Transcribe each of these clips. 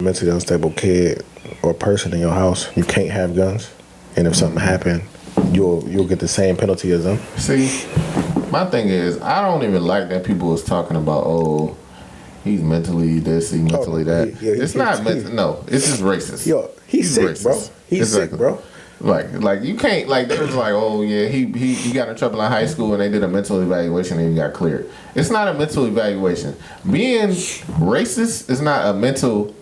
mentally unstable kid or person in your house, you can't have guns, and if something happen, you'll get the same penalty as them. See, my thing is, I don't even like that people was talking about, oh, he's mentally this, he's mentally that. It's not mental. No, it's just racist. Yo, he's sick, racist. bro. He's sick, bro. Like you can't, like, they was like, oh yeah, he got in trouble in high school and they did a mental evaluation and he got cleared. It's not a mental evaluation. Being racist is not a mental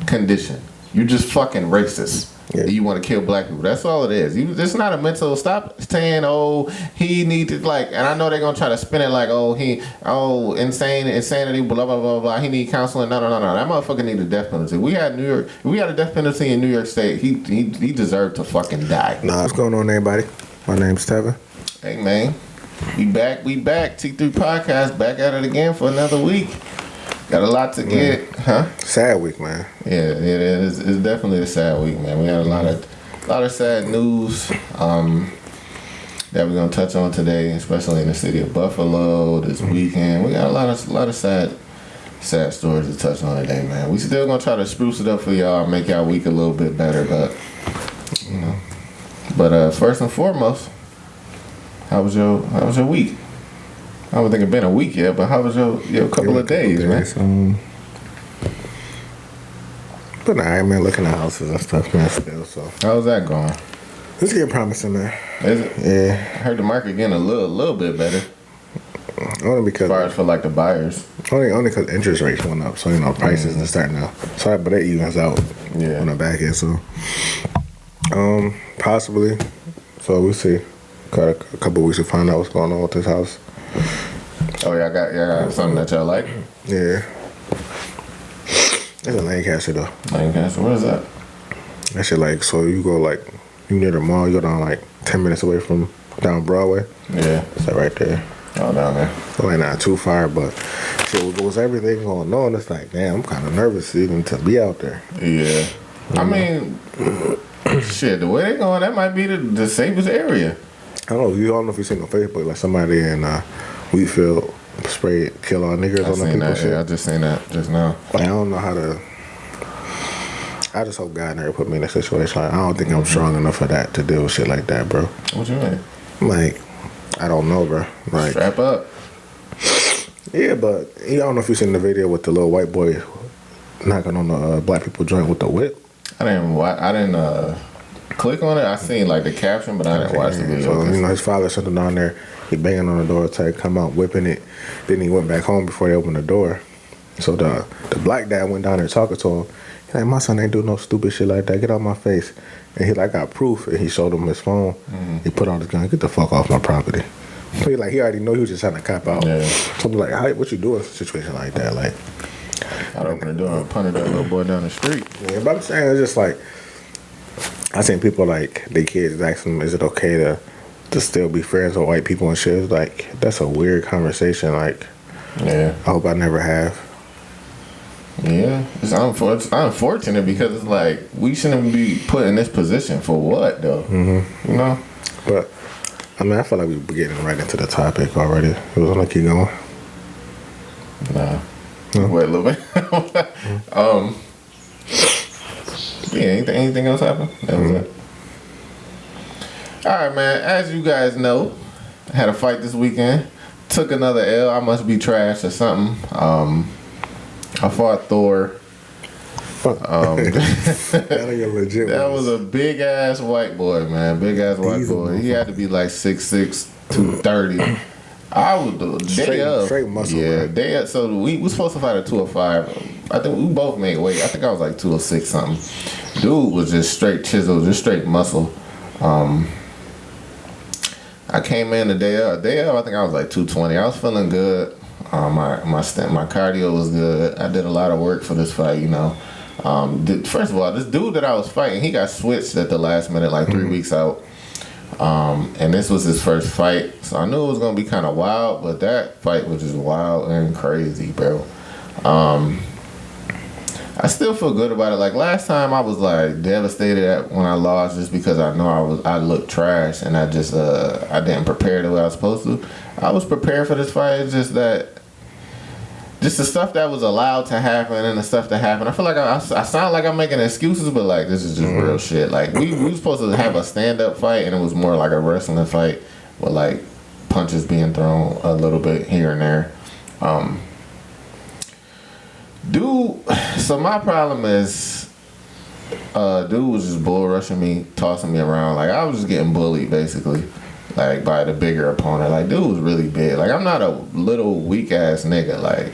condition. You just fucking racist. Yeah. You want to kill black people. That's all it is. It's not a mental. Stop saying, oh, he need to, like, and I know they're gonna try to spin it like, insanity, blah blah blah blah. He need counseling. No. That motherfucker need a death penalty. We had a death penalty in New York State. He deserved to fucking die. Nah, what's going on, everybody? My name's Tevin. Hey man, we back. T3 Podcast back at it again for another week. Got a lot to get, huh? Sad week, man. Yeah, it is. It's definitely a sad week, man. We had a lot of sad news that we're gonna touch on today, especially in the city of Buffalo this weekend. We got a lot of sad stories to touch on today, man. We still gonna try to spruce it up for y'all, make y'all week a little bit better, but you know. But first and foremost, how was your week? I don't think it's been a week yet, but how was your couple of days, man? But alright, man, looking at houses and stuff, man, still, so. How's that going? It's getting promising, man. Is it? Yeah. I heard the market getting a little bit better. Only because... As far as for, like, the buyers. Only because interest rates went up, so, prices are starting to... Sorry, but it evens out on the back end, so... Possibly. So, we'll see. Got a couple weeks to find out what's going on with this house. Oh, y'all got something that y'all like? Yeah. It's in Lancaster, though. Lancaster? Where is that? That shit, like, so you go, like, you near the mall, you go down, like, 10 minutes away from down Broadway. Yeah. It's like right there. Oh, down there. So, like, not too far, but shit, was everything going on, it's like, damn, I'm kind of nervous even to be out there. Yeah. I mean, shit, the way they going, that might be the safest area. I don't know if you've seen on Facebook, like, somebody in Wheatfield sprayed kill all niggas on the people shit. Yeah, I just seen that just now. Like, I don't know how to... I just hope God never put me in a situation. Like, I don't think I'm strong enough for that to deal with shit like that, bro. What you mean? Like, I don't know, bro. Like, strap up. Yeah, but I don't know if you seen the video with the little white boy knocking on the black people joint with the whip. I didn't click on it. I seen like the caption, but I didn't watch the video. So his father sent him down there. He banging on the door, to come out whipping it. Then he went back home before they opened the door. So the black dad went down there talking to him. He's like, my son ain't do no stupid shit like that. Get out my face. And he like got proof, and he showed him his phone. Mm-hmm. He put on his gun. Get the fuck off my property. So he already know he was just trying to cop out. Yeah. So I'm like, what you doing in a situation like that? Like, I'd open the door and punted that little boy down the street. Yeah, but I'm saying it's just like, I seen people like their kids ask them, is it okay to still be friends with white people and shit? It's like, that's a weird conversation. Like, yeah, I hope I never have. Yeah, it's unfortunate because it's like we shouldn't be put in this position for what though. Mm-hmm. You know. But I mean, I feel like we're getting right into the topic already. It was gonna keep going. Nah. No? Wait a little bit. Yeah. Anything else happen? That was it. All right, man. As you guys know, I had a fight this weekend. Took another L. I must be trash or something. I fought Thor. That was a big ass white boy, man. Big ass white boy. He had to be like 6'6", 230. I was the day of. Straight muscle. Yeah, man. day of. So we was supposed to fight at 205. I think we both made weight. I think I was like 206 something. Dude was just straight chisel, just straight muscle. I came in the day of. I think I was like 220. I was feeling good. My cardio was good. I did a lot of work for this fight, you know. First of all, this dude that I was fighting, he got switched at the last minute, like 3 weeks out. And this was his first fight, so I knew it was gonna be kind of wild, but that fight was just wild and crazy, bro. I still feel good about it. Like last time, I was like devastated when I lost, just because I know I looked trash, and I just I didn't prepare the way I was supposed to. I was prepared for this fight. It's just that just the stuff that was allowed to happen and the stuff that happened. I feel like I sound like I'm making excuses, but like this is just real shit. Like we were supposed to have a stand up fight, and it was more like a wrestling fight with like punches being thrown a little bit here and there. Dude, so my problem is, dude was just bull rushing me, tossing me around. Like I was just getting bullied basically, like by the bigger opponent. Like dude was really big. Like I'm not a little weak ass nigga. Like,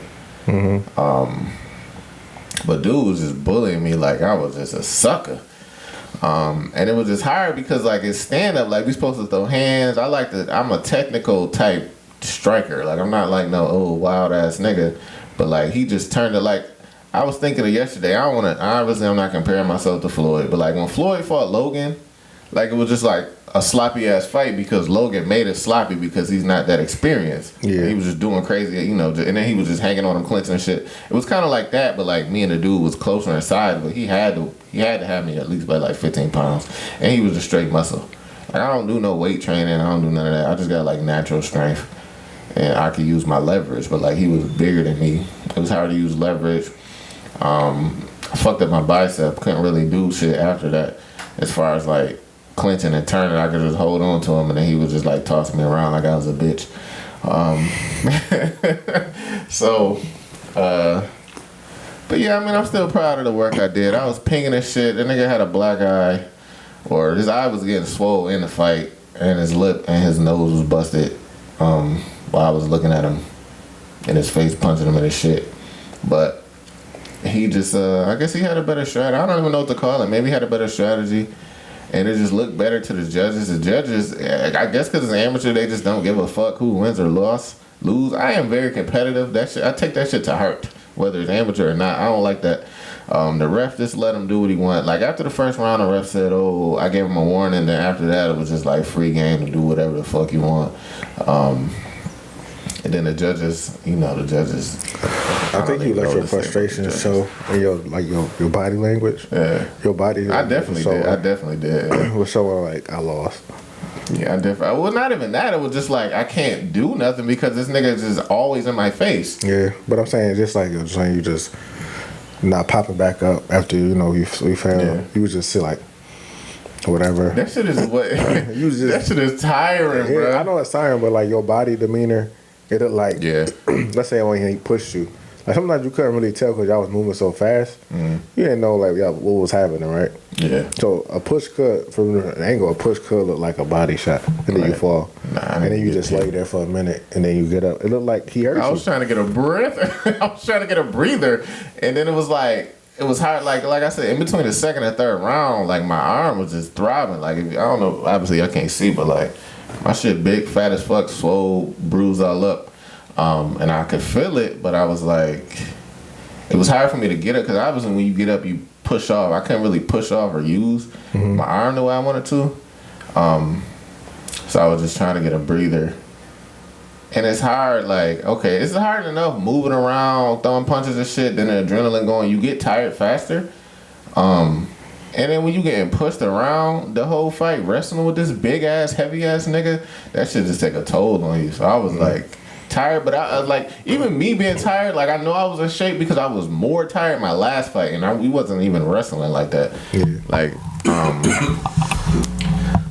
but dude was just bullying me like I was just a sucker. And it was just hard because like it's stand up. Like we supposed to throw hands. I'm a technical type striker. Like I'm not like no old wild ass nigga. But like he just turned it like I was thinking of yesterday. Obviously I'm not comparing myself to Floyd, but like when Floyd fought Logan, like it was just like a sloppy ass fight because Logan made it sloppy because he's not that experienced. Yeah. He was just doing crazy, you know, and then he was just hanging on him, clinching and shit. It was kind of like that, but like me and the dude was closer in size, but he had to have me at least by like 15 pounds, and he was just straight muscle. Like I don't do no weight training, I don't do none of that. I just got like natural strength. And I could use my leverage, but like he was bigger than me. It was hard to use leverage. I fucked up my bicep. Couldn't really do shit after that. As far as like clinching and turning, I could just hold on to him, and then he was just like tossing me around like I was a bitch. But yeah, I mean, I'm still proud of the work I did. I was pinging and shit. The nigga had a black eye, or his eye was getting swole in the fight, and his lip and his nose was busted. While I was looking at him in his face, punching him in his shit. But he just, I guess he had a better strategy. I don't even know what to call it. Maybe he had a better strategy. And it just looked better to the judges. The judges, I guess because it's amateur, they just don't give a fuck who wins or lose. I am very competitive. That shit, I take that shit to heart, whether it's amateur or not. I don't like that. The ref just let him do what he wanted. Like after the first round, the ref said, "Oh, I gave him a warning." Then after that, it was just like free game to do whatever the fuck you want. And then the judges. I think you let your frustration show in your body language. Yeah, your body. I definitely did. It was showing like I lost. Yeah, I definitely. Well, not even that. It was just like I can't do nothing because this nigga is just always in my face. Yeah, but I'm saying just like you're saying, you just not popping back up after you failed. Yeah. You was just sit like. Whatever. That shit is what. That shit is tiring, bro. I know it's tiring, but like your body demeanor, it like. Yeah. Let's say when he pushed you, like sometimes you couldn't really tell because y'all was moving so fast. You didn't know like what was happening, right? Yeah. So a push could, from an angle, a push could look like a body shot, and then you fall, and then you just lay there for a minute, and then you get up. It looked like he hurt you. I was trying to get a breath. I was trying to get a breather, and then it was like. It was hard, like I said, in between the second and third round, like my arm was just throbbing. Like I don't know, obviously I can't see, but like my shit big, fat as fuck, swole, bruised all up, and I could feel it. But I was like, it was hard for me to get up because obviously when you get up, you push off. I couldn't really push off or use my arm the way I wanted to. So I was just trying to get a breather. And it's hard, like, okay, it's hard enough moving around, throwing punches and shit, then the adrenaline going, you get tired faster. And then when you getting pushed around the whole fight, wrestling with this big ass, heavy ass nigga, that shit just take a toll on you. So I was like tired, but I like, even me being tired, like I know I was in shape because I was more tired my last fight, and we wasn't even wrestling like that. Yeah. Like,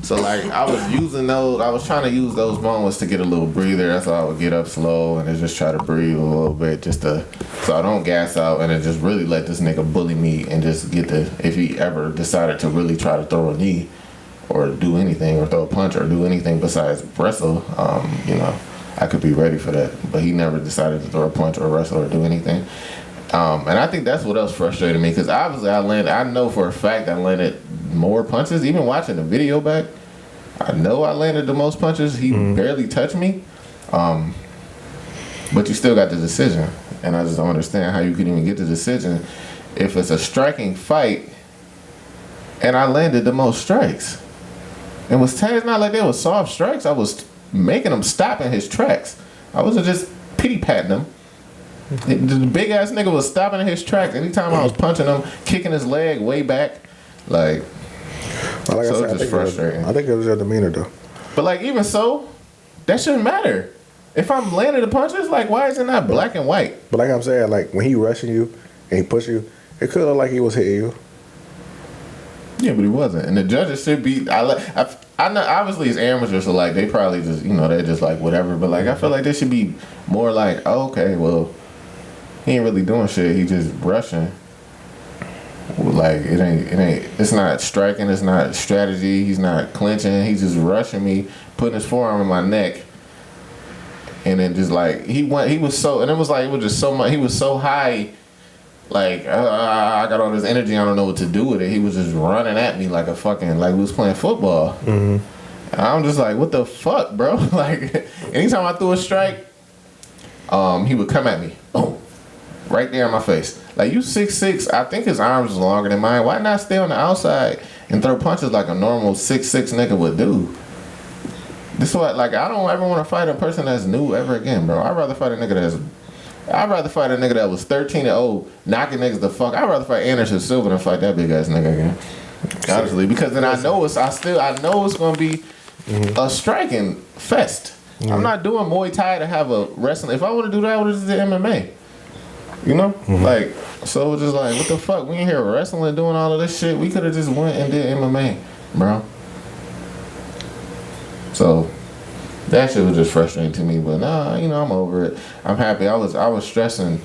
so like I was trying to use those moments to get a little breather. That's why I would get up slow and then just try to breathe a little bit so I don't gas out, and then just really let this nigga bully me and just if he ever decided to really try to throw a knee or do anything or throw a punch or do anything besides wrestle, I could be ready for that. But he never decided to throw a punch or wrestle or do anything. And I think that's what else frustrated me because obviously I know for a fact I landed more punches. Even watching the video back, I know I landed the most punches. He barely touched me. But you still got the decision. And I just don't understand how you can even get the decision if it's a striking fight and I landed the most strikes. It's not like they were soft strikes. I was making him stop in his tracks. I wasn't just pity-patting him. The big ass nigga was stopping in his tracks anytime I was punching him, kicking his leg way back. Like, so I said, it's just frustrating. I think it was your demeanor though. But like, even so, that shouldn't matter. If I'm landing the punches, like, why is it not black and white? But like I'm saying, like when he rushing you and he push you, it could look like he was hitting you. Yeah, but he wasn't. And the judges should be. I know obviously it's amateurs, so like they probably just they're just like whatever. But like I feel like they should be more like, oh, okay, well, he ain't really doing shit. He just rushing. Like it ain't. It's not striking. It's not strategy. He's not clinching. He's just rushing me, putting his forearm in my neck. And then just like he was so, and it was like it was just so much. He was so high, like I got all this energy. I don't know what to do with it. He was just running at me like a fucking we was playing football. Mm-hmm. And I'm just like, what the fuck, bro? Like anytime I threw a strike, he would come at me, boom, right there in my face. Like you 6'6", I think his arms was longer than mine. Why not stay on the outside and throw punches like a normal 6'6" nigga would do? This is what, like, I don't ever want to fight a person that's new ever again, bro. I'd rather fight a nigga that was 13-0, knocking niggas the fuck. I'd rather fight Anderson Silva than fight that big ass nigga again. Honestly, because then I know it's gonna be a striking fest. Mm-hmm. I'm not doing Muay Thai to have a wrestling. If I want to do that, I would have did MMA. You know, like so it's just like what the fuck? We ain't here wrestling doing all of this shit. We could have just went and did MMA, bro. So that shit was just frustrating to me, but nah, I'm over it. I'm happy. I was stressing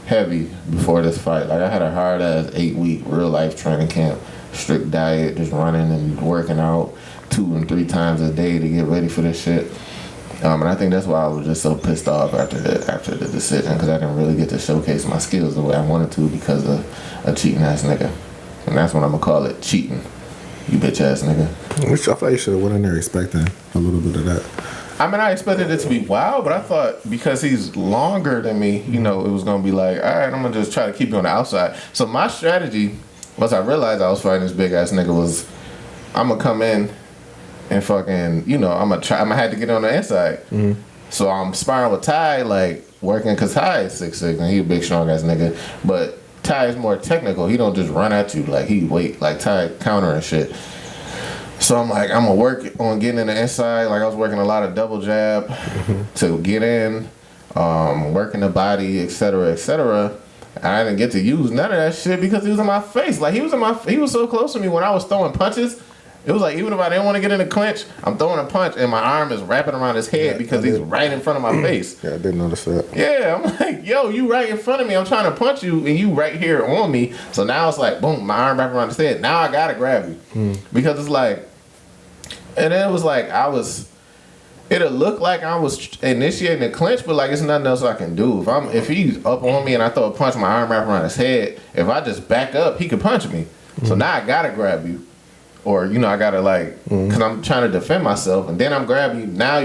heavy before this fight. Like I had a hard ass 8-week real life training camp, strict diet, just running and working out 2 and 3 times a day to get ready for this shit. And I think that's why I was just so pissed off after the decision, because I didn't really get to showcase my skills the way I wanted to because of a cheating ass nigga. And that's what I'm gonna call it, cheating. You bitch ass nigga. Which I thought you should have went in there expecting a little bit of that. I mean, I expected it to be wild, but I thought because he's longer than me, it was going to be like, all right, I'm going to just try to keep you on the outside. So my strategy, once I realized I was fighting this big ass nigga, was I'm going to come in and fucking, I'm going to have to get on the inside. Mm-hmm. So I'm sparring with Ty, like working, because Ty is 6'6", and he a big, strong ass nigga. But Ty is more technical. He don't just run at you. Like, he wait, like Ty counter and shit. So I'm like, I'm going to work on getting in the inside. Like, I was working a lot of double jab to get in, working the body, et cetera, et cetera. I didn't get to use none of that shit because he was in my face. Like, he was so close to me when I was throwing punches. It was like, even if I didn't want to get in the clinch, I'm throwing a punch and my arm is wrapping around his head because he's right in front of my face. Yeah, I didn't notice that. Yeah, I'm like, yo, you right in front of me. I'm trying to punch you and you right here on me. So now it's like, boom, my arm wrapping around his head. Now I got to grab you. Because it's like, and then it was like it'll look like I was initiating a clinch, but like it's nothing else I can do. If he's up on me and I throw a punch, my arm wrapping around his head, if I just back up, he could punch me. So now I gotta grab you. Or, I gotta because I'm trying to defend myself, and then I'm grabbing you. Now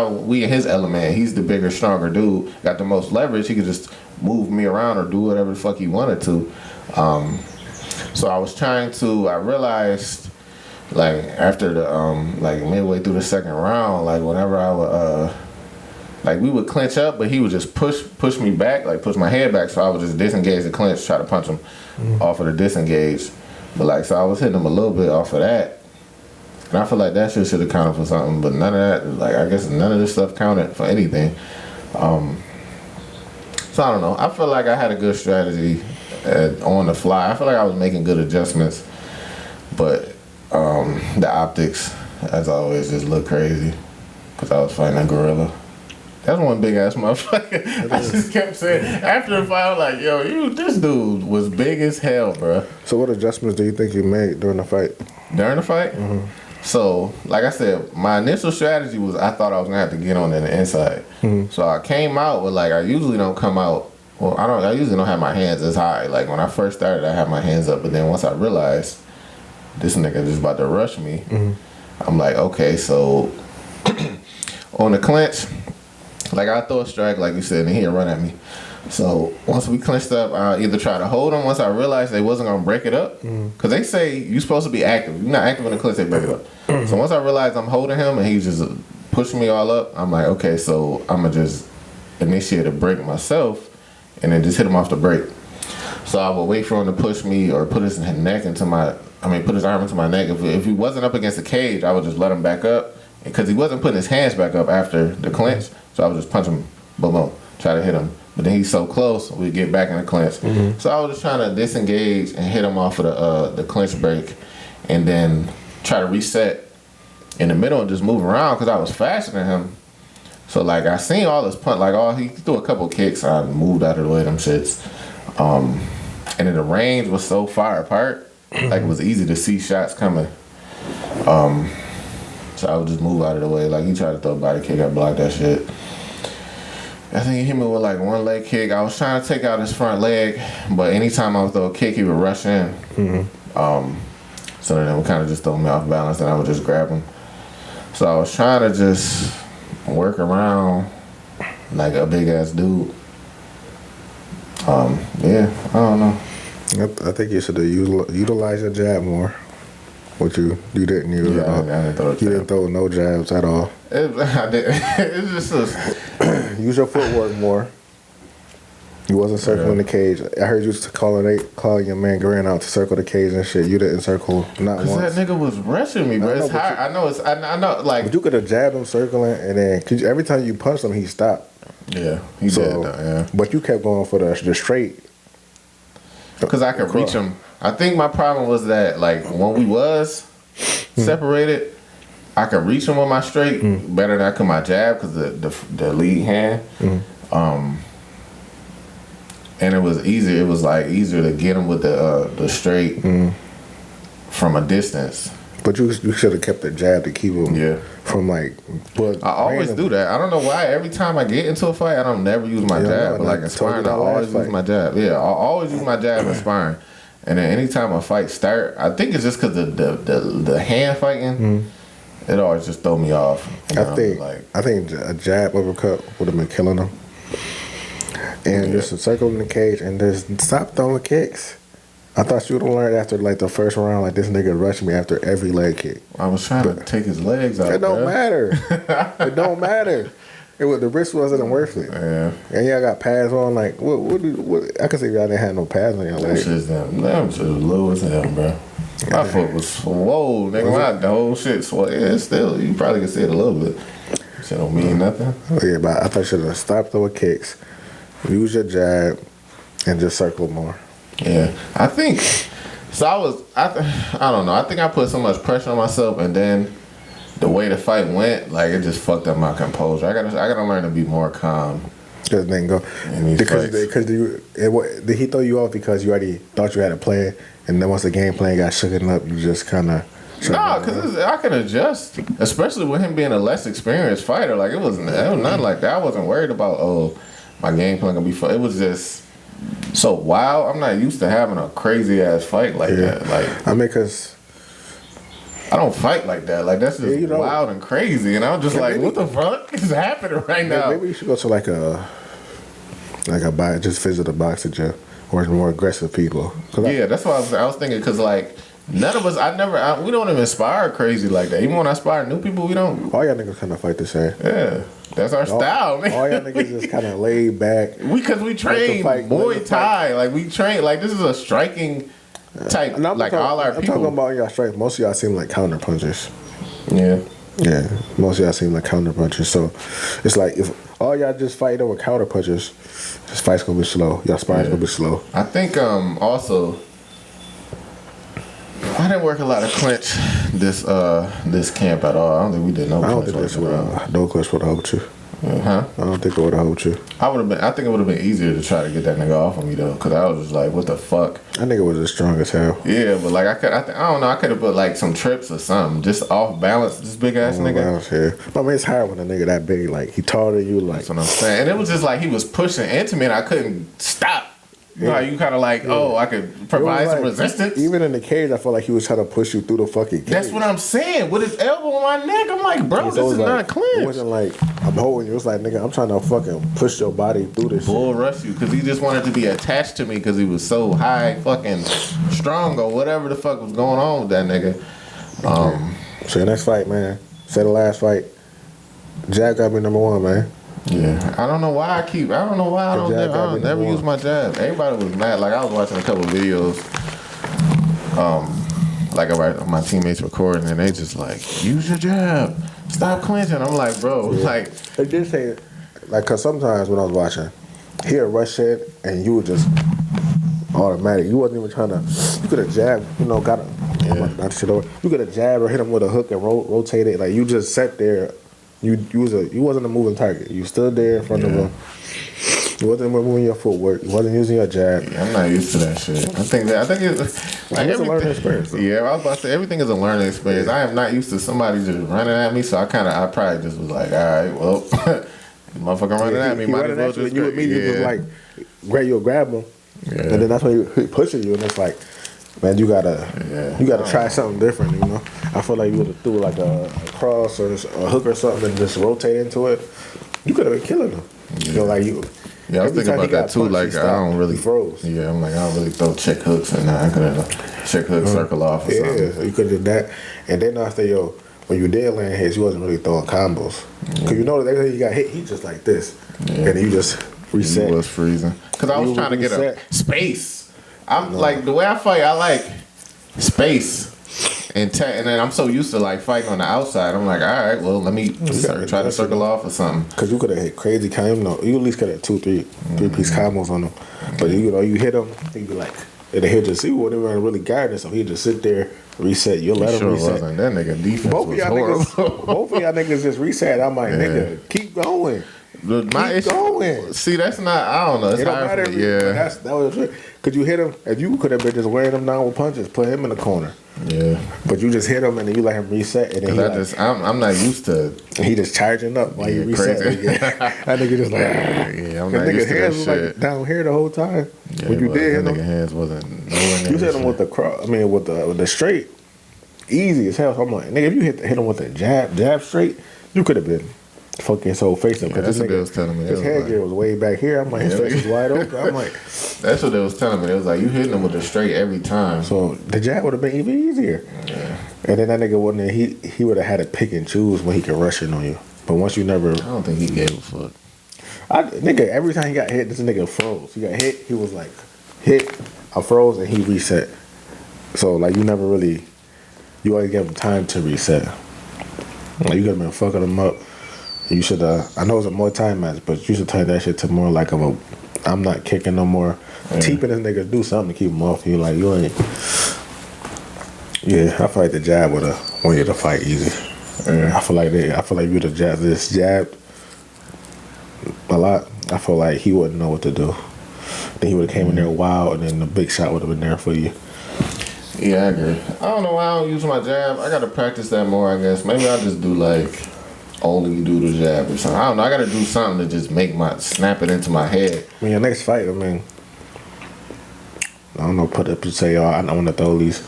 we in his element. He's the bigger, stronger dude, got the most leverage. He could just move me around or do whatever the fuck he wanted to. So I realized, like, after the, midway through the second round, like, whenever I would, we would clinch up, but he would just push me back, like, push my head back, so I would just disengage the clinch, try to punch him off of the disengage. But, so I was hitting him a little bit off of that, and I feel like that shit should have counted for something, but none of that, I guess none of this stuff counted for anything. So I don't know. I feel like I had a good strategy on the fly. I feel like I was making good adjustments, but the optics, as always, just look crazy because I was fighting a gorilla. That's one big ass motherfucker. I just kept saying after the fight, I was like, yo, this dude was big as hell, bro. So what adjustments do you think you made during the fight? During the fight? Mm-hmm. So, like I said, my initial strategy was I thought I was gonna have to get on in the inside. Mm-hmm. So I came out with I usually don't come out. Well, I usually don't have my hands as high. Like when I first started, I had my hands up, but then once I realized this nigga just about to rush me, I'm like, okay, so on the clinch, I throw a strike, like you said, and he'll run at me. So once we clinched up, I either try to hold him once I realized they wasn't gonna break it up, because they say you're supposed to be active. You're not active in the clinch, they break it up. So once I realized I'm holding him and he's just pushing me all up, I'm like, okay, so I'm gonna just initiate a break myself and then just hit him off the break. So I would wait for him to push me or put his arm into my neck. If he wasn't up against the cage, I would just let him back up because he wasn't putting his hands back up after the clinch. So I would just punch him, boom, boom, try to hit him. But then he's so close, we'd get back in the clinch. So I was just trying to disengage and hit him off of the clinch break, and then try to reset in the middle and just move around because I was faster than him. So like I seen all his punch, like he threw a couple kicks, I moved out of the way of them shits. And then the range was so far apart, like it was easy to see shots coming. So I would just move out of the way. Like he tried to throw a body kick, I blocked that shit. I think he hit me with like one leg kick. I was trying to take out his front leg, but anytime I would throw a kick, he would rush in. So then it would kind of just throw me off balance, and I would just grab him. So I was trying to just work around like a big ass dude. Yeah, I don't know. I think you should have utilized your jab more. What you didn't use at all. I didn't throw a jab. You didn't throw no jabs at all. I didn't. It's just Use your footwork more. You wasn't circling the cage. I heard you calling your man Grant out to circle the cage and shit. You didn't circle not once. Cause that nigga was rushing me, bro. It's hard. I know. Like, but you could have jabbed him circling, and then cause every time you punched him, he stopped. Yeah, he did. Though, yeah. But you kept going for the straight. Because I could reach him. I think my problem was that like when we was separated, I could reach him with my straight better than I could my jab because the lead hand. And it was easier. It was like easier to get him with the straight from a distance. But you should have kept the jab to keep him from like. But I always do that. I don't know why. Every time I get into a fight, I don't never use my jab. But like in sparring, I always use my jab. Yeah, I always use my jab in sparring. And then anytime a fight start, I think it's just because the hand fighting, it always just throw me off. I think a jab uppercut would have been killing him. And just circle in the cage and just stop throwing kicks. I thought you would have learned after like the first round, like this nigga rushed me after every leg kick. I was trying to take his legs out. It don't matter. It don't matter. The wrist wasn't worth it. Yeah. And y'all got pads on. Like what? I could say y'all didn't have no pads on your legs. That was just low as hell, bro. My foot was swole, nigga. The whole shit swole. Yeah, still, you probably can see it a little bit. Shit don't mean nothing. Yeah, but I thought you should have stopped throwing kicks, use your jab, and just circle more. Yeah, I think so. I don't know. I think I put so much pressure on myself, and then the way the fight went, like it just fucked up my composure. I gotta learn to be more calm. Just didn't go because did he throw you off because you already thought you had a plan, and then once the game plan got shooken up, you just kind of. No, because I can adjust, especially with him being a less experienced fighter. Like it was nothing like that. I wasn't worried about my game plan gonna be fun. It was just so wild. I'm not used to having a crazy ass fight like that. Like I mean, cause I don't fight like that. Like that's just wild and crazy. And I'm just like, what the fuck is happening right now? Maybe you should go to like a just visit a boxing gym or more aggressive people. Yeah, that's what I was thinking. Because like none of us, we don't even aspire crazy like that. Even when I aspire new people, we don't. All y'all niggas kind of fight the same. Yeah. That's our style, man. All y'all niggas just kind of laid back. Because we train Muay Thai. Like, we train, like, this is a striking type, all our people. I'm talking about y'all strike. Most of y'all seem like counter punchers. Yeah. Yeah. Most of y'all seem like counter punchers. So, it's like, if all y'all just fight over counter punchers, this fight's gonna be slow. Y'all sparring's gonna be slow. I think, also, I didn't work a lot of clinch this camp at all. I don't think we did no clinch. I don't think this no clinch would have helped you. Huh? I don't think it would have helped you. I think it would have been easier to try to get that nigga off of me though, because I was just like, what the fuck? That nigga was as strong as hell. Yeah, but like I don't know, I could have put like some trips or something, just off balance. This big ass nigga. Balance, yeah. But I mean, it's hard when a nigga that big, like he taller than you, like. That's what I'm saying. And it was just like he was pushing into me, and I couldn't stop. You know how you kind of like, I could provide some resistance. Even in the cage, I felt like he was trying to push you through the fucking cage. That's what I'm saying. With his elbow on my neck, I'm like, bro, this is not clinch. It wasn't like, I'm holding you. It was like, nigga, I'm trying to fucking push your body through this Bull rush you, because he just wanted to be attached to me because he was so high fucking strong or whatever the fuck was going on with that nigga. So your next fight, man. Say the last fight. Jab got me number one, man. Yeah, I don't know why I don't never use my jab. Everybody was mad. Like I was watching a couple of videos, like my teammates recording, and they just like, use your jab. Stop clinching. I'm like, bro, like, They did say, like, cause sometimes when I was watching, he'd rush it and you would just automatic. You wasn't even trying to. You could have jabbed, got a. Not shit over. You could have jabbed or hit him with a hook and rotate it. Like you just sat there. You wasn't a moving target. You stood there in front of him. You wasn't moving your footwork. You wasn't using your jab. Yeah, I'm not used to that shit. I think it's like it's a learning experience. Though. Yeah, I was about to say everything is a learning experience. I am not used to somebody just running at me, so I probably just was like, all right, well, motherfucker running at me. Might as well just you immediately was like, grab him, and then that's when he pushing you, and it's like, man, you gotta try something different. I feel like you would have threw like a cross or a hook or something and just rotate into it. You could have been killing him. Yeah, I was thinking about that too. Like, I don't really froze. Yeah, I'm like, I don't really throw check hooks, and I could have check hook circle off or something. Yeah, you could have did that. And then after when you did land hits, you wasn't really throwing combos. Cause every time you got hit, he just like this, and then you just reset. You was freezing. Cause I was trying to get a space. I'm like the way I fight, I like space. And then I'm so used to like fighting on the outside. I'm like, all right, well, let me try to circle off or something. Cause you could have hit crazy combos. You at least could have 2, 3 piece combos on them. But you hit him, he'd be like, and he'll just see what even really guarding. So he'd just sit there, reset. You'll let him reset. Wasn't. That nigga defense was horrible. Both of y'all niggas just reset. I'm like, nigga, keep going. Keep going. See, that's not. I don't know. It's hard for me. Yeah, that was it. Could you hit him? If you could have been just wearing him down with punches, put him in the corner. Yeah. But you just hit him and then you let him reset, and then I'm not used to. He just charging up while you reset. That nigga just like. Yeah, I'm not used to that hands shit. Was like down here the whole time. Yeah, when you did hit him, him, hands wasn't nowhere near. You hit him with the cross. I mean, with the straight, easy as hell. So I'm like, nigga, if you hit him with the jab straight, you could have been fucking so face up. Yeah, that's what they was telling me. His headgear was way back here. I'm like, his face was wide open. I'm like, that's what they was telling me. It was like you hitting him with the straight every time. So the jab would have been even easier. Yeah. And then that nigga wouldn't. He would have had to pick and choose when he could rush in on you. But once you never, I don't think he gave a fuck. Nigga, every time he got hit, this nigga froze. He got hit. He was like, hit. I froze and he reset. So like you never really, you always give him time to reset. Like you could have been fucking him up. You should I know it's a Muay Thai match, but you should turn that shit to more like of a, I'm not kicking no more. Teeping this nigga, do something to keep him off you. Like you ain't. Yeah, I feel like the jab would have won you to fight easy. Yeah. I feel like you would have jabbed a lot. I feel like he wouldn't know what to do. Then he would have came in there wild, and then the big shot would have been there for you. Yeah, I agree. I don't know why I don't use my jab. I got to practice that more, I guess. Maybe I'll just do like only do the jab or something. I don't know. I got to do something to just snap it into my head. I mean, your next fight, I don't know, put up and say, I want to throw these,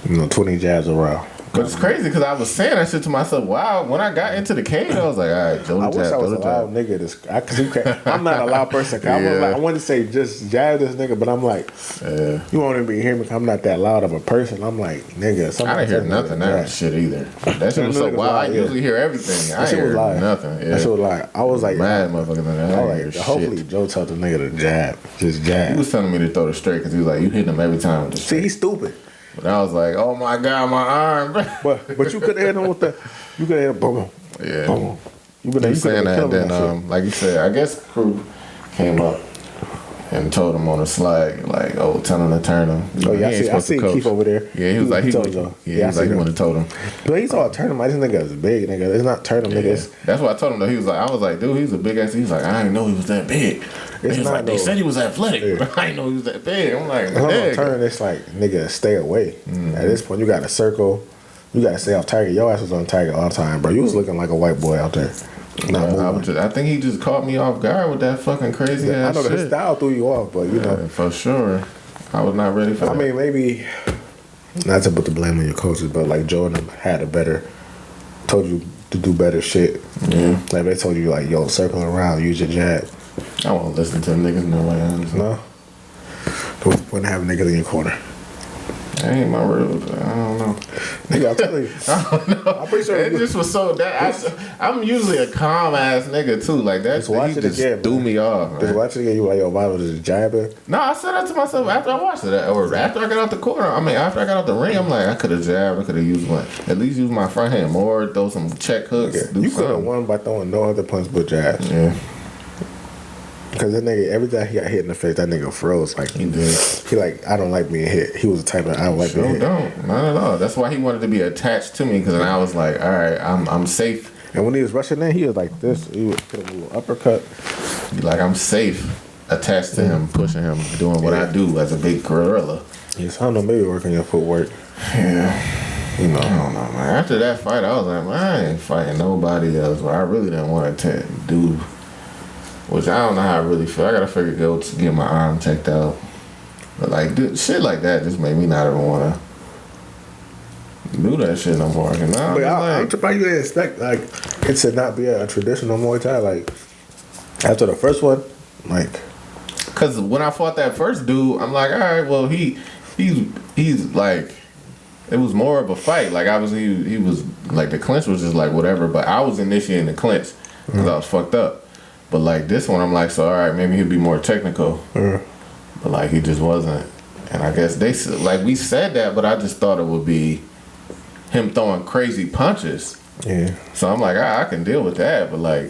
20 jabs around. But it's crazy because I was saying that shit to myself. Wow, when I got into the cage, I was like, all right, throw the jab. I wish I was a loud nigga. Cause I'm not a loud person. I wanted to say just jab this nigga, but I'm like, you won't even hear me. I'm not that loud of a person. I'm like, nigga. I didn't hear nothing that shit either. That shit was so wild. I usually hear everything. I didn't hear nothing. Yeah. That shit was like, I was like, mad motherfucker than that. I didn't hear hopefully shit. Joe told the nigga to jab, just jab. He was telling me to throw the straight because he was like, you hitting him every time with the straight. See, he's stupid. But I was like, oh my God, my arm. but you could have hit him with you could have hit him, boom, yeah. Boom. You saying that, then like you said, I guess crew came up and told him on the slide, like, tell him to turn him. Oh yeah, I see Keith over there. Yeah, he was like, he would have told him. But he's all turn him. This nigga is big, nigga. It's not turn him, niggas. That's what I told him though. I was like, dude, he's a big ass. He's like, I didn't know he was that big. He was like, they said he was athletic, but I didn't know he was that big. I'm like, turn. It's like, nigga, stay away. Mm-hmm. At this point, you got to circle. You got to stay off target. Your ass was on target all the time, bro. You was looking like a white boy out there. I think he just caught me off guard with that fucking crazy ass shit. I know his style threw you off, but you know. For sure. I was not ready for that. I mean, maybe, not to put the blame on your coaches, but like Jordan told you to do better shit. Yeah. Like they told you, like, yo, circle around, use your jab. I won't listen to them niggas, no way. Honestly. No? Wouldn't have niggas in your corner. That ain't my real. I don't know. Nigga, I'll tell you. I don't know. I'm pretty sure it just was so I'm usually a calm ass nigga too. Like that. Just watch he it just again, threw man. me off. Man. Just watch it again. You like, yo, Bible just jabbing. No, I said that to myself after I watched it, or after I got out the corner. I mean, after I got out the ring, I'm like, I could have jabbed. I could have used at least use my front hand more. Throw some check hooks. Yeah. Do You could have something. won by throwing no other punch but jabs. Yeah, Because that nigga, every time he got hit in the face, that nigga froze. Like he did. he like, I don't like being hit. He was the type of I don't like being Sure hit. don't. Not at all. That's why he wanted to be attached to me because I was like, all right, I'm safe. And when he was rushing in, he was like this. He would put a little uppercut. Like I'm safe attached to him, pushing him, doing what I do as a big gorilla. Yes, I don't know, maybe working your footwork. Yeah. You know. I don't know, man. After that fight, I was like, man, I ain't fighting nobody else. But I really didn't want to do, which I don't know how I really feel. I gotta figure go to get my arm checked out. But like shit like that just made me not even want to do that shit no more. And now But I'm like, surprised you didn't expect like it to not be a traditional Muay Thai. Like after the first one, like cause when I fought that first dude, I'm like, all right, well he's like. It was more of a fight. Like he was like the clinch was just like whatever. But I was initiating the clinch because I was fucked up. But like this one, I'm like, so all right, maybe he'd be more technical. But like he just wasn't. And I guess they like we said that, but I just thought it would be him throwing crazy punches. yeah. So I'm like, I can deal with that. But like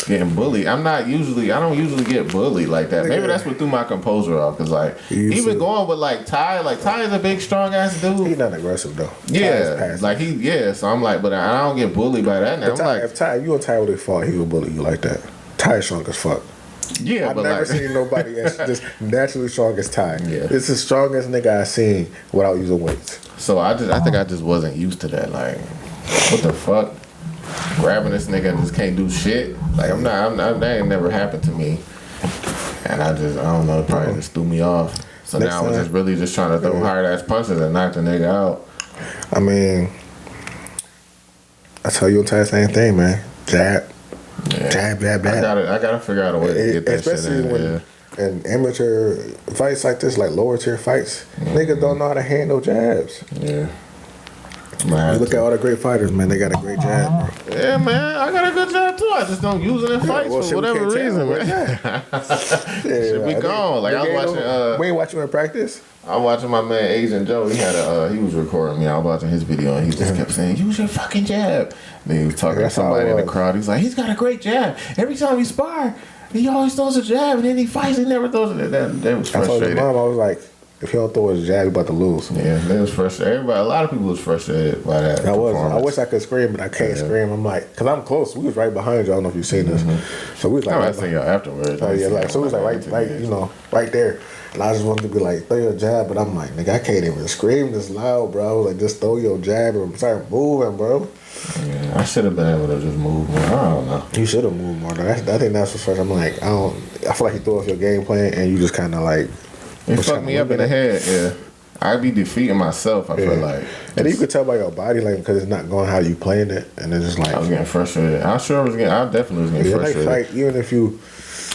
getting bullied, I don't usually get bullied like that. Maybe that's what threw my composure off. Cause like even going with like Ty is a big strong ass dude. He's not aggressive though. Yeah, like so I'm like, but I don't get bullied by that. Now I'm like, if you and Ty would have fought, he would bully you like that. Ty is strong as fuck. yeah, I've but never like, seen nobody that's just naturally strong as Ty. Yeah. It's the strongest nigga I've seen without using weights. so I think I just wasn't used to that. Like, what the fuck? Grabbing this nigga and just can't do shit. Like I'm not that ain't never happened to me. And I don't know, it probably just threw me off. So Next now I was time- just really just trying to throw hard ass punches and knock the nigga out. I mean, I tell you and Ty the same thing, man. Jab, Yeah. jab, jab, I jab. gotta figure out a way to get that shit Especially in. when Yeah. in amateur fights like this, like lower tier fights, niggas don't know how to handle jabs. Yeah. You look at all the great fighters, man. They got a great jab, bro. Yeah, man, I got a good job too. I just don't use it in fights well, for shit, we whatever can't tell, reason, but man. Yeah, Should be I think gone. Like I was watching. we ain't watching in practice. I was watching my man Asian Joe. He had he was recording me. I was watching his video, and he just kept saying, "Use your fucking jab." Then he was talking to That's how somebody it in the was. crowd. He's like, "He's got a great jab. Every time he spar, he always throws a jab, and then he fights. He never throws it." That was I told his frustrated. mom, I was like, if he don't throw his jab, he about to lose. Yeah, that was frustrated. Everybody, a lot of people was frustrated by that. I was. I performance. wish I could scream, but I can't Yeah. scream. I'm like, cause I'm close. We was right behind you. I don't know if you've seen this. So we was like, I right seen y'all afterwards. oh yeah, like so we was like right, you know, right there. And I just wanted to be like, throw your jab, but I'm like, nigga, I can't even scream this loud, bro. I was like, just throw your jab and start moving, bro. Yeah, I should have been able to just move more. I don't know. You should have moved more. Though. I think that's what's first. I'm like, I feel like you threw off your game plan and you just kind of like. It was fucked kinda me up in moving the it. head. Yeah, I'd be defeating myself. I feel like. And you could tell by your body language because it's not going how you playing it, and it's just like. I was getting frustrated. I definitely was getting Yeah, like frustrated. fight, even if you.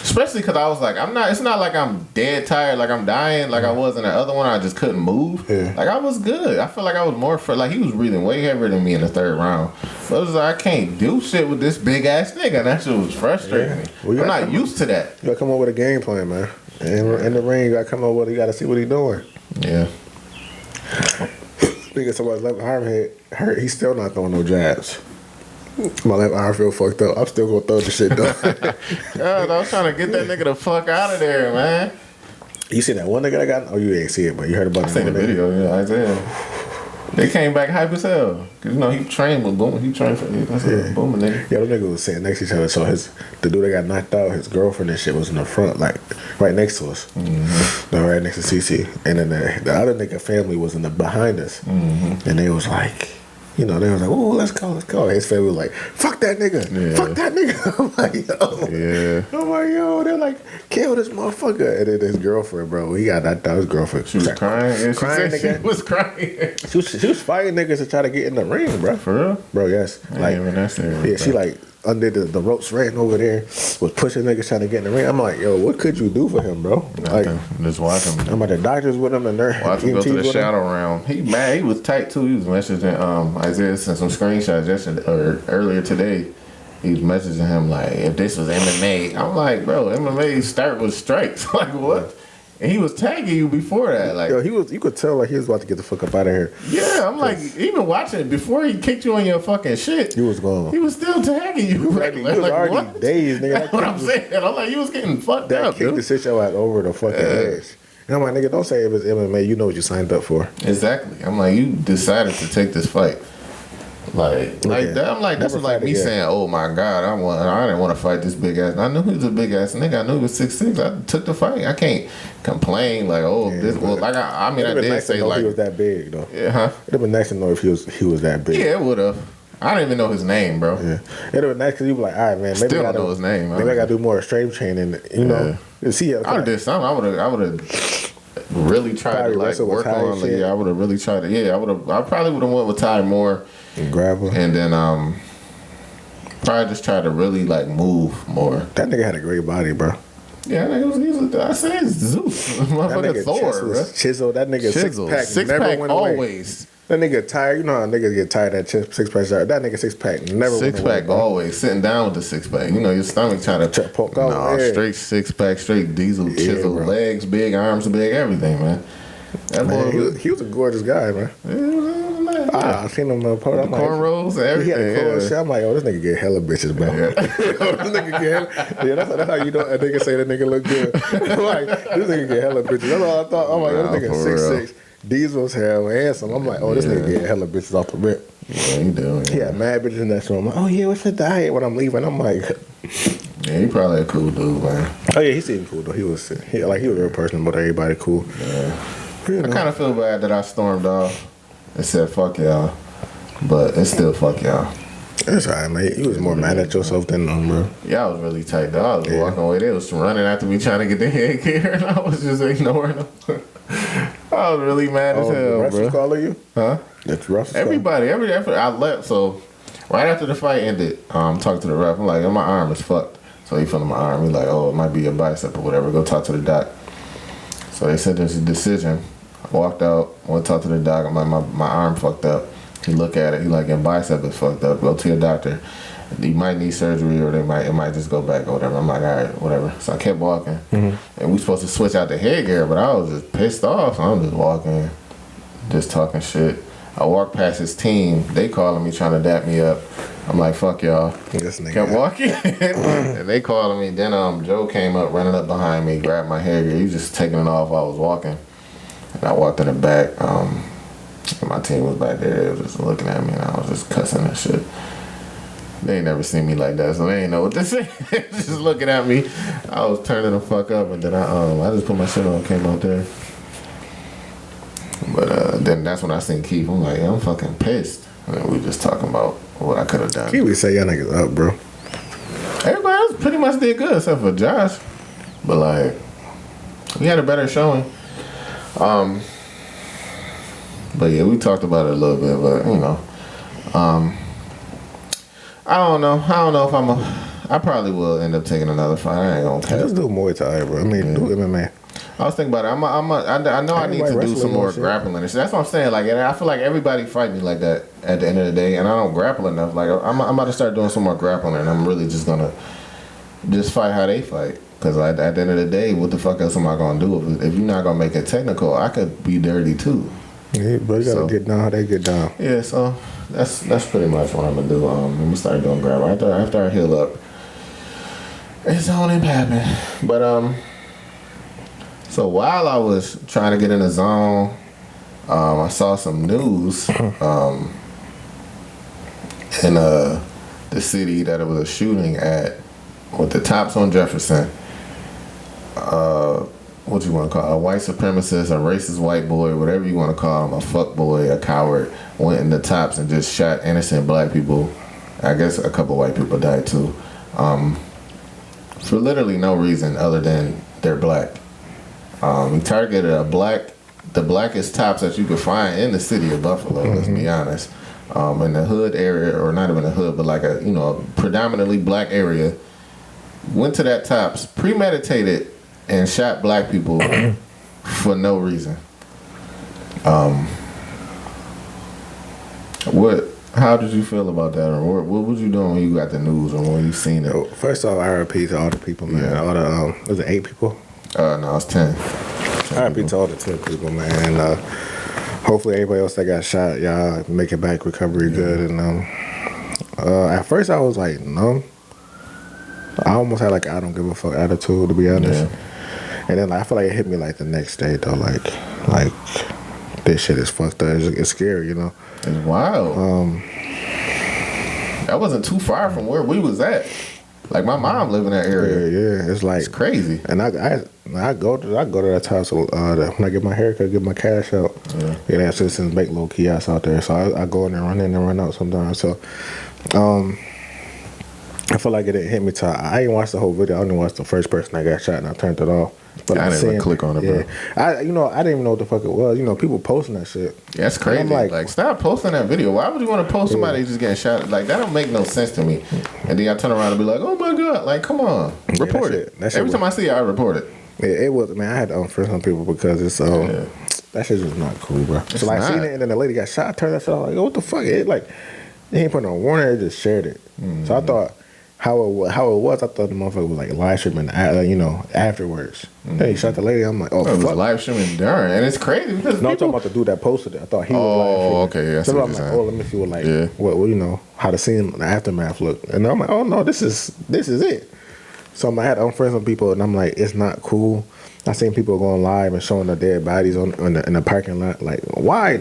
Especially because I was like, it's not like I'm dead tired, like I'm dying, like I was in the other one. I just couldn't move. Yeah. Like I was good. I feel like I was more like he was breathing way heavier than me in the third round. But it was like I can't do shit with this big ass nigga. And that shit was frustrating me. Well, you I'm gotta not come used to that. You gotta come up with a game plan, man. In the ring, you gotta come up with. You gotta see what he's doing. Yeah. Nigga, somebody's left arm hurt. He's still not throwing no jabs. My left arm feel fucked up. I'm still gonna throw the shit though. God, I was trying to get that nigga the fuck out of there, man. You seen that one nigga that got? Oh, you ain't see it, but you heard about I seen the that one nigga? video, yeah, Isaiah. They came back hype as hell. Cause you know he trained with Boomer. He trained for that's a Boomer nigga. Yeah, them niggas was sitting next to each other. So the dude that got knocked out, his girlfriend and shit was in the front, like right next to us. No, right next to CC. And then the other nigga family was in the behind us. And they was like, you know, they was like, oh, let's go. His family was like, fuck that nigga. Yeah. Fuck that nigga. I'm like, yo. Yeah. I'm like, yo, they're like, kill this motherfucker. And then his girlfriend, bro, he got knocked out. His girlfriend. She was like, crying. Yeah, she crying, said nigga. she was crying. She was fighting niggas to try to get in the ring, bro. For real? Bro, yes. I ain't even that serious, yeah, she bro. like under the ropes ran over there, was pushing niggas trying to get in the ring. I'm like, yo, what could you do for him, bro? Like, just watch him. I'm at the doctors with him and they're Watch him go to the shadow realm. He mad. He was tight too. He was messaging Isaiah sent some screenshots yesterday or earlier today. He was messaging him like, if this was MMA, I'm like, bro, MMA start with strikes. Like what? And he was tagging you before that. Like, yo, you could tell like he was about to get the fuck up out of here. Yeah, I'm like, even watching it before he kicked you on your fucking shit. He was gone. He was still tagging you. He was already what? dazed, nigga. That's what I'm saying. I'm like, you was getting fucked that up, kicked dude. the shit your ass over the fucking edge. And I'm like, nigga, don't say if it's MMA. You know what you signed up for. Exactly. I'm like, you decided to take this fight. Like that. I'm like, this is like me saying, "Oh my God, I didn't want to fight this big ass." And I knew he was a big ass nigga. I knew he was 6'6". I took the fight. I can't complain like, "Oh, this." Well, like I did nice say like he was that big though. Yeah, huh? It'd have been nice to know if he was that big. Yeah, it would have. I didn't even know his name, bro. Yeah, it'd have been nice because you were like, all right, man. Maybe Still don't know his name. Maybe I gotta do more strength training. You know, see. I would have did something. I would have really tried to like work on. Like, yeah, I would have really tried to. Yeah, I probably would have went with Ty Moore and grab her, and then probably just try to really like move more. That nigga had a great body, bro. Yeah, that nigga I said Zeus, motherfucker Thor, bro. Chiseled. That nigga six pack never always. Away. That nigga tired. You know how niggas get tired of that six pack. That nigga six pack never. Six pack always sitting down with the six pack. You know your stomach trying to poke out. No, straight six pack, straight diesel chisel, legs big, arms big, everything, man. That boy, he was a gorgeous guy, man. I seen him cornrows and everything. He had a cool shit. I'm like, oh, this nigga get hella bitches, bro. Yeah. This nigga get hella. Yeah, that's how you know a nigga say that nigga look good. Like this nigga get hella bitches. That's all I thought. I'm like, oh, this nigga 6'6". Diesel's hell handsome. I'm like, oh, this nigga get hella bitches off the rip. Yeah, he do. He had mad bitches in that show. I'm like, oh yeah, what's the diet when I'm leaving? I'm like, yeah, he probably a cool dude, man. Oh yeah, he seemed cool though. He was a real person, but everybody cool. Yeah. You know. I kind of feel bad that I stormed off and said fuck y'all, but it's still fuck y'all. That's alright, man. You was more mad at yourself than them, bro. Yeah, I was really tight, though. I was walking away. They was running after me trying to get the headgear, and I was just ignoring them. I was really mad as hell, Russ bro. was calling you? Huh? That's Russ. Everybody, every effort I left. So right after the fight ended, talked to the ref. I'm like, my arm is fucked. So he feeling my arm. He's like, oh, it might be your bicep or whatever. Go talk to the doc. So they said there's a decision. I walked out, went to talk to the doc. I'm like, my arm fucked up. He look at it. He like, your bicep is fucked up. Go to your doctor. You might need surgery, or it might just go back or whatever. I'm like, all right, whatever. So I kept walking, and we supposed to switch out the headgear, but I was just pissed off. So I'm just walking, just talking shit. I walked past his team. They calling me, trying to dap me up. I'm like, fuck y'all. Kept walking, and they calling me. Then Joe came up, running up behind me, grabbed my headgear. He was just taking it off while I was walking, and I walked in the back. And my team was back there. They was just looking at me, and I was just cussing and shit. They ain't never seen me like that, so they ain't know what to say. Just looking at me. I was turning the fuck up, and then I just put my shit on and came out there. But then that's when I seen Keith. I'm like, I'm fucking pissed. And we just talking about what I could have done. Keith would say y'all niggas up, bro. Everybody else pretty much did good except for Josh. But like, we had a better showing. But yeah, we talked about it a little bit, but you know. I don't know if I probably will end up taking another fight. I ain't gonna care. Just do Muay Thai, bro. I mean, do MMA. I was thinking about it. I know I need to do some more grappling. That's what I'm saying. Like, and I feel like everybody fight me like that at the end of the day, and I don't grapple enough. Like, I'm about to start doing some more grappling, and I'm really just gonna fight how they fight. Cause at the end of the day, what the fuck else am I gonna do? If you're not gonna make it technical, I could be dirty too. Yeah, but you gotta get down how they get down. Yeah, so that's pretty much what I'm gonna do. Let me start doing grab after I heal up. It's on and popping. But so while I was trying to get in the zone, I saw some news in the city that it was a shooting at with the Tops on Jefferson. What you want to call it? A white supremacist, a racist white boy, whatever you want to call him, a fuck boy, a coward, went in the Tops and just shot innocent black people. I guess a couple white people died too, for literally no reason other than they're black. He targeted the blackest Tops that you could find in the city of Buffalo. Let's be honest. in the hood area, or not even a hood, but like a predominantly black area. Went to that Tops, premeditated, and shot black people for no reason. How did you feel about that, or what was you doing when you got the news, or when you seen it? First off, RIP to all the people, man. Yeah. All the was it 8 people? No, it's 10. RIP to all the 10 people, man. And hopefully, everybody else that got shot, y'all make it back, recovery good. And at first, I was like, no. I almost had like I don't give a fuck attitude, to be honest. Yeah. And then I feel like it hit me like the next day though, like this shit is fucked up. It's scary, you know. It's wild. That wasn't too far from where we was at. Like my mom lived in that area. Yeah. It's like it's crazy. And I go to that house when I get my haircut, get my cash out. Yeah, they have Citizens Bank little kiosks out there, so I go in there, run in and run out sometimes. So, I feel like it didn't hit me till I didn't watch the whole video. I only watched the first person that got shot, and I turned it off. But I didn't even click on it, bro. I didn't even know what the fuck it was. You know, people posting that shit. Yeah, that's crazy. Like, stop posting that video. Why would you want to post somebody just getting shot? Like, that don't make no sense to me. And then I turn around and be like, oh my God, like, come on, report it. Every time I see it, I report it. Yeah, it was, man. I had to unfriend some people because it's that shit just not cool, bro. So like, seeing it, and then the lady got shot. I turned that shit off. Like, what the fuck? It like, they ain't put no warning. They just shared it. Mm-hmm. So I thought. How it was, I thought the motherfucker was like live streaming, afterwards. Mm-hmm. Hey, he shot the lady. I'm like, oh, fuck. It was live streaming during, and it's crazy because I'm talking about the dude that posted it. I thought he was live streaming. Oh, okay, yeah. So I'm like, let me see what how the scene, the aftermath looked. And I'm like, oh no, this is it. So I had to unfriend some people, and I'm like, it's not cool. I seen people going live and showing the dead bodies in the parking lot. Like, why?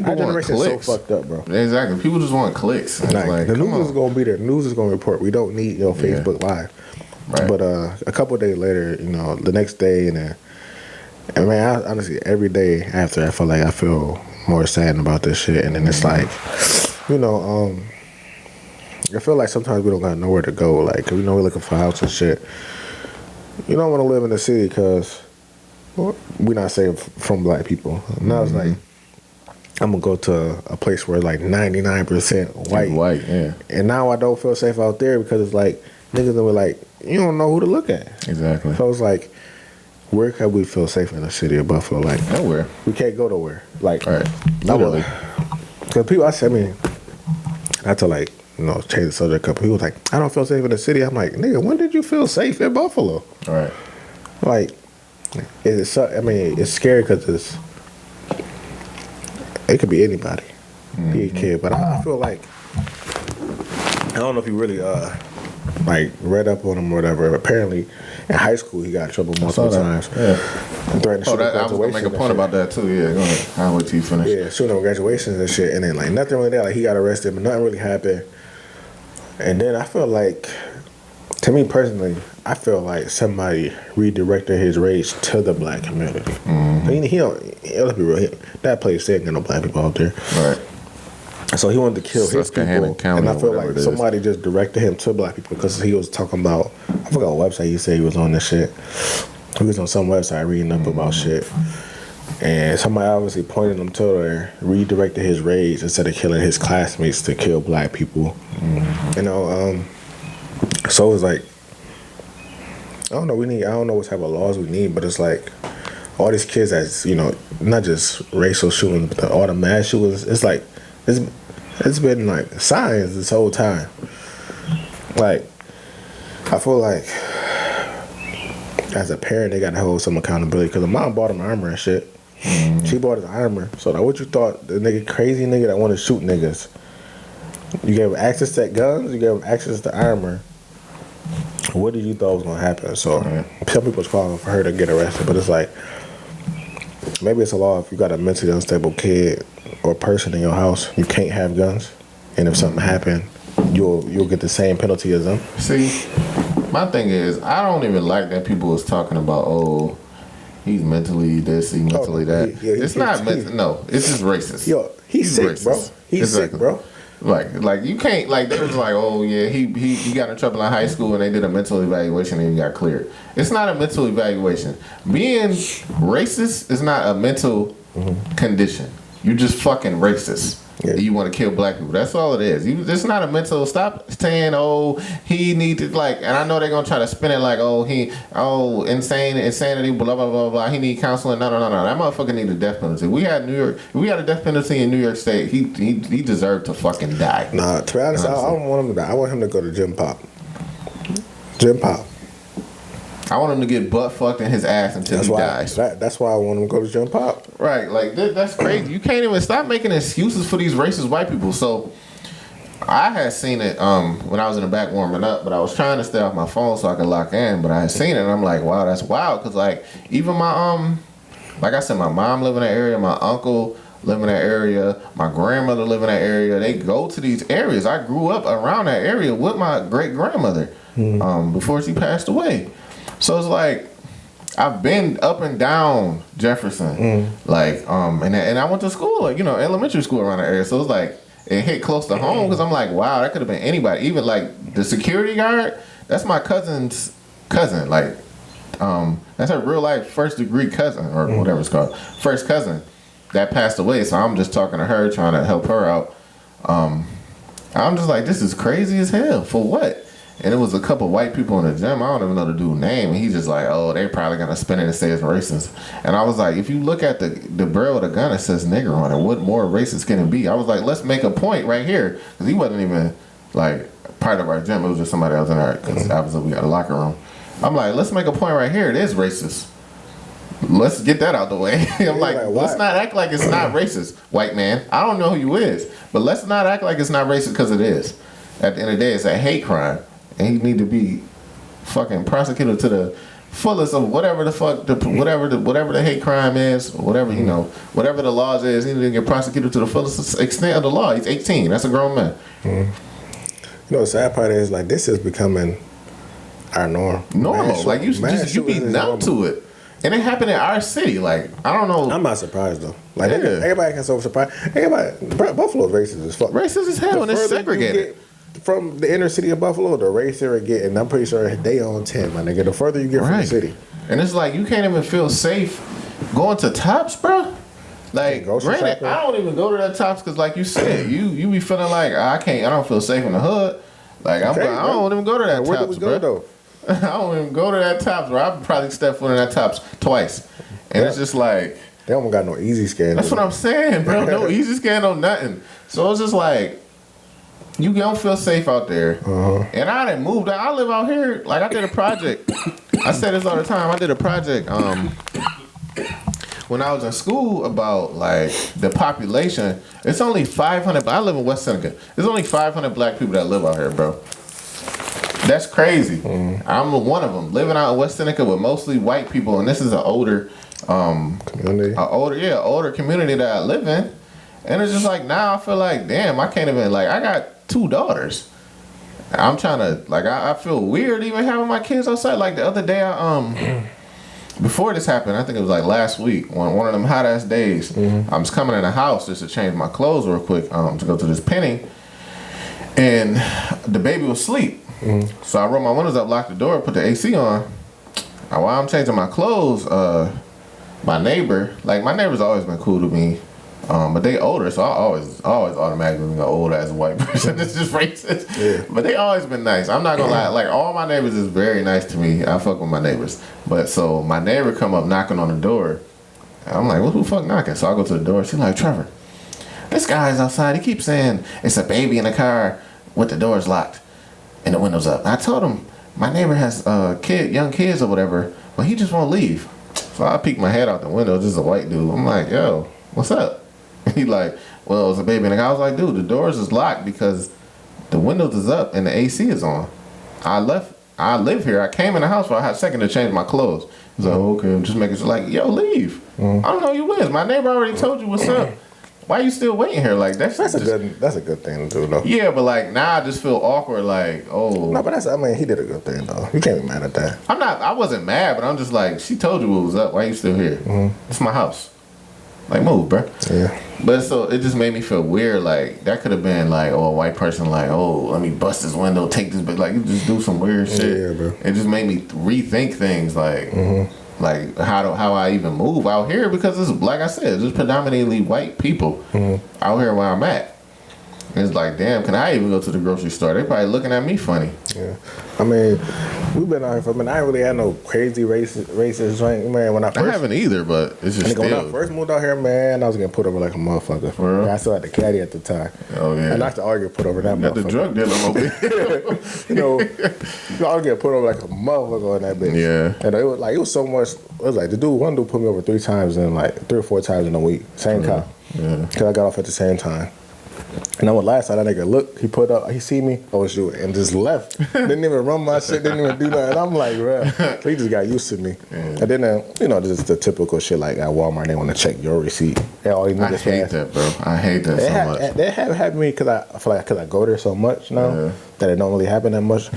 Our generation is so fucked up, bro. Exactly. People just want clicks. Like, the news is gonna be there. The news is gonna report. We don't need Facebook Live. Right. But a couple of days later, the next day, and man, honestly, every day after, I feel more sad about this shit. And then it's like, I feel like sometimes we don't got nowhere to go. Like, we're looking for a house and shit. You don't want to live in the city because we're not safe from black people. Now it's like, I'm gonna go to a place where it's like 99% white. White, yeah. And now I don't feel safe out there because it's like niggas that were like, you don't know who to look at. Exactly. So it's like, where can we feel safe in the city of Buffalo? Like nowhere. We can't go nowhere. Like right. Literally. Because people, I had to change the subject. A couple people was like, I don't feel safe in the city. I'm like, nigga, when did you feel safe in Buffalo? All right. Like, it's scary because it could be anybody. Mm-hmm. Be a kid. But I feel like, I don't know if you really read up on him or whatever. Apparently, in high school, he got in trouble multiple times. Yeah. And threatened to shoot I was going to make a point about that too. Yeah, go ahead. I'll wait till you finish. Yeah, shooting on graduations and shit. And then, nothing really there. Like, he got arrested, but nothing really happened. And then I feel like, to me personally, I feel like somebody redirected his rage to the black community. Mm-hmm. Let's be real, that place there ain't got no black people out there. Right. So he wanted to kill his people. And I feel like somebody just directed him to black people because he was talking about, I forgot what website he said he was on this shit. He was on some website reading up about shit. And somebody obviously pointed him to there, redirected his rage instead of killing his classmates to kill black people. Mm-hmm. So it's like, I don't know what type of laws we need, but it's like all these kids that's, not just racial shootings, but all the mass shootings, it's like, it's been like signs this whole time. Like, I feel like as a parent, they gotta hold some accountability because the mom bought him armor and shit. Mm-hmm. She bought his armor. So like, what you thought, the crazy nigga that want to shoot niggas, you gave him access to guns, you gave him access to armor. What did you thought was gonna happen? So some people's calling for her to get arrested, but it's like maybe it's a law if you got a mentally unstable kid or person in your house, you can't have guns, and if something happened, you'll get the same penalty as them. See, my thing is, I don't even like that people was talking about, he's mentally this, he's mentally that. It's not mental. No, it's just racist. Yo, he's sick, racist. Bro. He's sick, bro. Like you can't, like, they was like, oh yeah, he got in trouble in high school and they did a mental evaluation and he got cleared. It's not a mental evaluation. Being racist is not a mental condition. You just fucking racist. You want to kill black people. That's all it is. It's not a mental. Stop saying, "Oh, he need to like." And I know they're gonna try to spin it like, insanity, blah blah blah blah. He need counseling. No. That motherfucker need a death penalty. We had New York. If we had a death penalty in New York State, he deserved to fucking die. Nah, to be honest, I don't want him to die. I want him to go to Jim Pop. Jim Pop. I want him to get butt fucked in his ass until he dies. That's why I want him to go to Jim Pop. Right, like that's crazy. You can't even stop making excuses for these racist white people. So I had seen it when I was in the back warming up, but I was trying to stay off my phone so I could lock in. But I had seen it, and I'm like, wow, that's wild. Cause like even my like I said, my mom live in that area, my uncle live in that area, my grandmother live in that area. They go to these areas. I grew up around that area with my great grandmother before she passed away. So it's like I've been up and down Jefferson, like and I went to school, like elementary school around the area. So it's like it hit close to home because I'm like, wow, that could have been anybody. Even like the security guard, that's my cousin's cousin. Like that's her real life first degree cousin or whatever it's called, first cousin that passed away. So I'm just talking to her, trying to help her out. I'm just like, this is crazy as hell. For what? And it was a couple white people in the gym. I don't even know the dude's name. And he's just like, oh, they probably going to spin it and say it's racist. And I was like, if you look at the barrel of the gun, it says nigger on it. What more racist can it be? I was like, let's make a point right here. Because he wasn't even, like, part of our gym. It was just somebody else in there. Because obviously we got a locker room. I'm like, let's make a point right here. It is racist. Let's get that out the way. I'm like, let's not act like it's not racist, white man. I don't know who you is. But let's not act like it's not racist because it is. At the end of the day, it's a hate crime. And he need to be fucking prosecuted to the fullest of whatever the fuck, whatever the hate crime is, whatever whatever the laws is. He need to get prosecuted to the fullest extent of the law. He's 18. That's a grown man. The sad part is like this is becoming our norm. Normal. Like you be numb to it, and it happened in our city. Like I don't know. I'm not surprised though. Like everybody can so surprised. Buffalo's racist as fuck. Racist as hell, and it's segregated. From the inner city of Buffalo, the racer get, and I'm pretty sure they on 10, my nigga. The further you get from the city, and it's like you can't even feel safe going to Tops, bro. Like, granted, I don't even go to that Tops because, like you said, you be feeling like I don't feel safe in the hood. Like I don't even go to that Tops, where do we go, though? I don't even go to that Tops, bro. I probably stepped foot in that Tops twice, and it's just like they don't got no easy scan. That's what I'm saying, bro. No easy scan, no nothing. So it's just like. You don't feel safe out there. And I done moved out. I live out here. Like, I did a project. I say this all the time. I did a project when I was in school about, like, the population. It's only 500. I live in West Seneca. There's only 500 black people that live out here, bro. That's crazy. I'm one of them. Living out in West Seneca with mostly white people. And this is an older community. Older community that I live in. And it's just like, now I feel like, damn, I can't even, like, I got 2 daughters. I'm trying to, like, I feel weird even having my kids outside. Like, the other day, before this happened, I think it was like last week, one of them hot ass days, I was coming in the house just to change my clothes real quick to go to this penny. And the baby was asleep. So I rolled my windows up, locked the door, put the AC on. And while I'm changing my clothes, my neighbor's always been cool to me. But they older, so I always automatically think an old ass white person. It's just racist. Yeah. But they always been nice. I'm not gonna lie. Like all my neighbors is very nice to me. I fuck with my neighbors. But so my neighbor come up knocking on the door. I'm like, who the fuck knocking? So I go to the door. She's like, Trevor, this guy's outside. He keeps saying it's a baby in the car with the doors locked and the windows up. I told him my neighbor has young kids or whatever, but he just won't leave. So I peek my head out the window. Just a white dude. I'm like, yo, what's up? He like, well, it's a baby in the car. I was like, dude, the doors is locked because the windows is up and the AC is on. I live here. I came in the house for a hot second to change my clothes. He's like, okay, I'm just making sure. Like, yo, leave. I don't know who you is. My neighbor already told you what's up. Why you still waiting here? Like that's a good thing to do though. Yeah, but like now I just feel awkward. Like, oh no, but he did a good thing though. You can't be mad at that. I wasn't mad, but I'm just like, she told you what was up. Why you still here? It's my house. Like, move, bro. Yeah. But so it just made me feel weird. Like that could have been like, oh, a white person like, oh, let me bust this window, take this, but like you just do some weird shit. Yeah, bro. It just made me rethink things like. Like how I even move out here because it's like I said, it's just predominantly white people out here where I'm at. It's like, damn, can I even go to the grocery store? They probably looking at me funny. Yeah, I mean, we've been out here for a minute. I ain't really had no crazy racist joint, man. When I I haven't either, but it's just when I still. first moved out here, man, I was getting put over like a motherfucker. For real? I still had the caddy at the time. Oh, yeah. And I used to argue put over that Got the motherfucker. drug dealer over here. You know, I was getting put over like a motherfucker on that bitch. Yeah. And it was so much. It was like one dude put me over 3 times in like 3 or 4 times in a week. Same cop. Yeah. Because I got off at the same time. And then when last time that nigga looked, he put up, he see me, oh it's you, and just left. Didn't even run my shit, didn't even do nothing. I'm like, bruh. So he just got used to me. Yeah. And then, just the typical shit like at Walmart, they want to check your receipt. And all these I niggas hate fast. that, bro. I hate that so much. They haven't happened to me because I feel like because I go there so much now Yeah. that it don't really happen that much.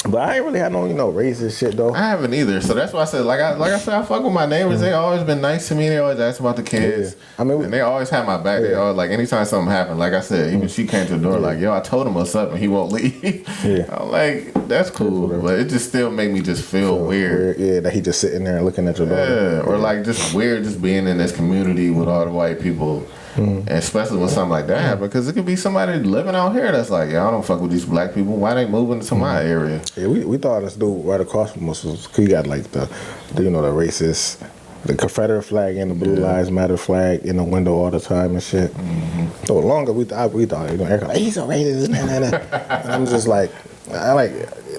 But I ain't really had no, racist shit though. I haven't either, so that's why I said, like I said, I fuck with my neighbors. They always been nice to me. They always ask about the kids. Yeah. I mean, and they always have my back. They always, like, anytime something happened, like I said, even she came to the door, like, yo, I told him what's up, and he won't leave. Yeah. I'm like, that's cool, but it just still make me just feel weird. Yeah, that he just sitting there and looking at your door. Yeah, or like just weird, just being in this community with all the white people. And especially when something like that happens, because it could be somebody living out here that's like, yeah, I don't fuck with these black people. Why they moving to my area? Yeah, we thought this dude right across from us was, he got like the racist, the Confederate flag and the Blue Lives Matter flag in the window all the time and shit. So longer we thought, Eric, like, he's a racist, and I'm just like,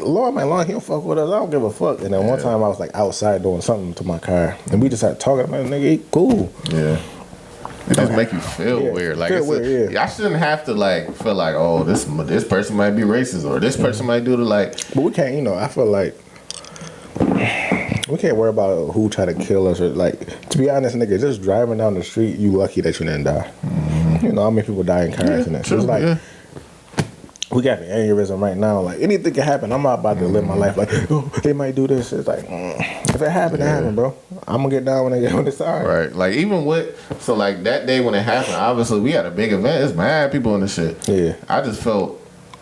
Lord, man, long he don't fuck with us. I don't give a fuck. And then one time I was like outside doing something to my car, and we just started talking about, nigga, he cool. Yeah. It just make you feel Yeah, weird. Like feel weird, I shouldn't have to like feel like, oh, this person might be racist or this person might do the like. But we can't, I feel like we can't worry about who try to kill us or like. To be honest, nigga, just driving down the street, you lucky that you didn't die. How many people die in car accidents? True, It's like we got the aneurysm right now. Like anything can happen. I'm not about to live my life like, oh, they might do this. It's like, if it happened, it happened, bro. I'm gonna get down when I get on the side. Right. Like even so like that day when it happened, obviously we had a big event. It's mad people in the shit. Yeah. I just felt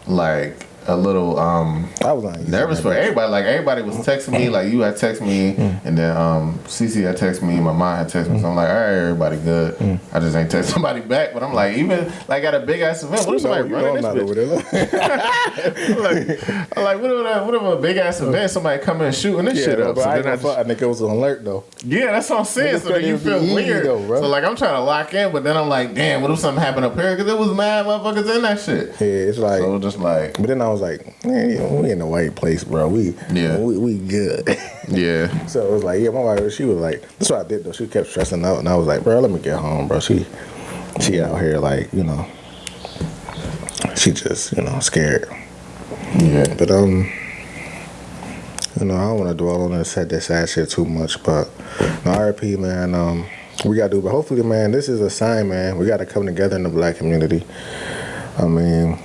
like a little I was like nervous for everybody. Like everybody was texting me, like you had texted me, and then CC had texted me, my mom had texted me. So I'm like, all right, everybody good. I just ain't text somebody back, but I'm like, even like at a big ass event, what if somebody running this bitch? I'm like, what if a big ass event, somebody coming and shooting this shit up? But So I then think it was an alert though. yeah, that's what I'm saying. Niggas So then you couldn't feel even be weird. easy though, bro. So like I'm trying to lock in, but then I'm like, damn, what if something happened up here? Because it was mad motherfuckers in that shit. Yeah, it's like. So just like, But then I was like, man, we in the right place, bro. We good. yeah. So it was like, my wife, she was like, that's what I did though. She kept stressing out, and I was like, bro, let me get home, bro. She out here like, she just, scared. Yeah. But I don't want to dwell on this sad shit too much. But no, RIP, man. We gotta do, but hopefully, man, this is a sign, man. We gotta come together in the black community. I mean,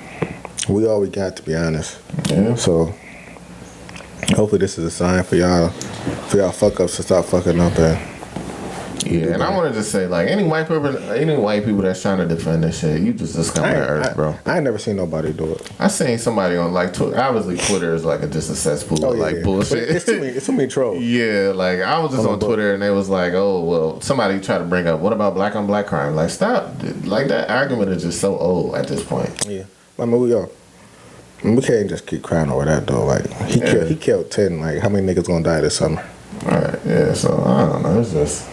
we all we got, to be honest. Yeah. So hopefully this is a sign for y'all fuck ups to stop fucking up Yeah, and I want to just say, like, any white people that's trying to defend this shit, you just come to earth, bro. I ain't never seen nobody do it. I seen somebody on like Twitter. Obviously, Twitter is like just a cesspool of like bullshit. But it's too many trolls. Yeah, like I was just on Twitter and they was like, oh well, somebody tried to bring up what about black on black crime? Like stop, like that argument is just so old at this point. Yeah, I mean we can't just keep crying over that though. Like he killed 10. Like how many niggas gonna die this summer? All right, yeah. So I don't know. It's just.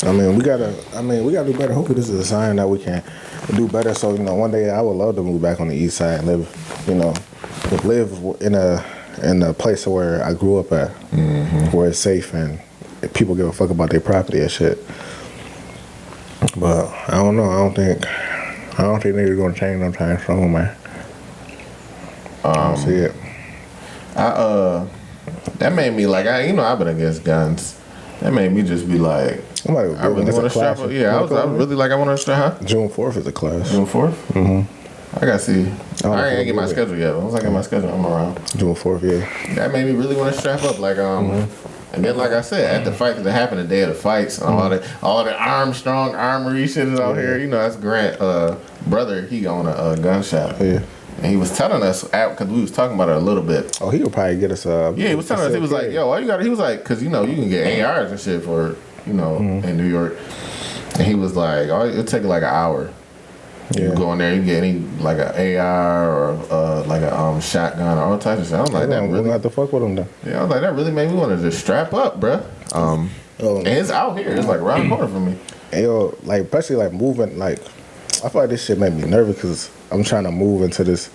I mean, we gotta do better. Hopefully, this is a sign that we can do better. So, one day I would love to move back on the east side and live in a place where I grew up at, where it's safe and people give a fuck about their property and shit. But I don't know. I don't think niggas gonna change no time soon, man. I don't see it. That made me like I've been against guns. That made me just be like, I really want to strap up. Yeah, I was really like, I want to strap. Huh? June 4th is a class. June 4th? Mm-hmm. I got to see. I ain't get my schedule yet. Once I get my schedule, I'm around. June 4th, yeah. That made me really want to strap up. Like, and then, like I said, at the fight that happened, the day of the fights, all the Armstrong Armory shit is out here. That's Grant brother. He own a gun shop. Yeah. And he was telling us, because we was talking about it a little bit. Oh, he would probably get us yeah, he was telling us, he was like, yo, all you got, he was like, because, you can get ARs and shit for, in New York. And he was like, it'll take like an hour. You go in there, you get any like an AR or like a shotgun or all types of shit. I was like, that We really. don't have to fuck with them though. Yeah, I was like, that really made me want to just strap up, bruh. And it's out here. It's like around the corner from me. And yo, like especially like moving, like I feel like this shit made me nervous because I'm trying to move into this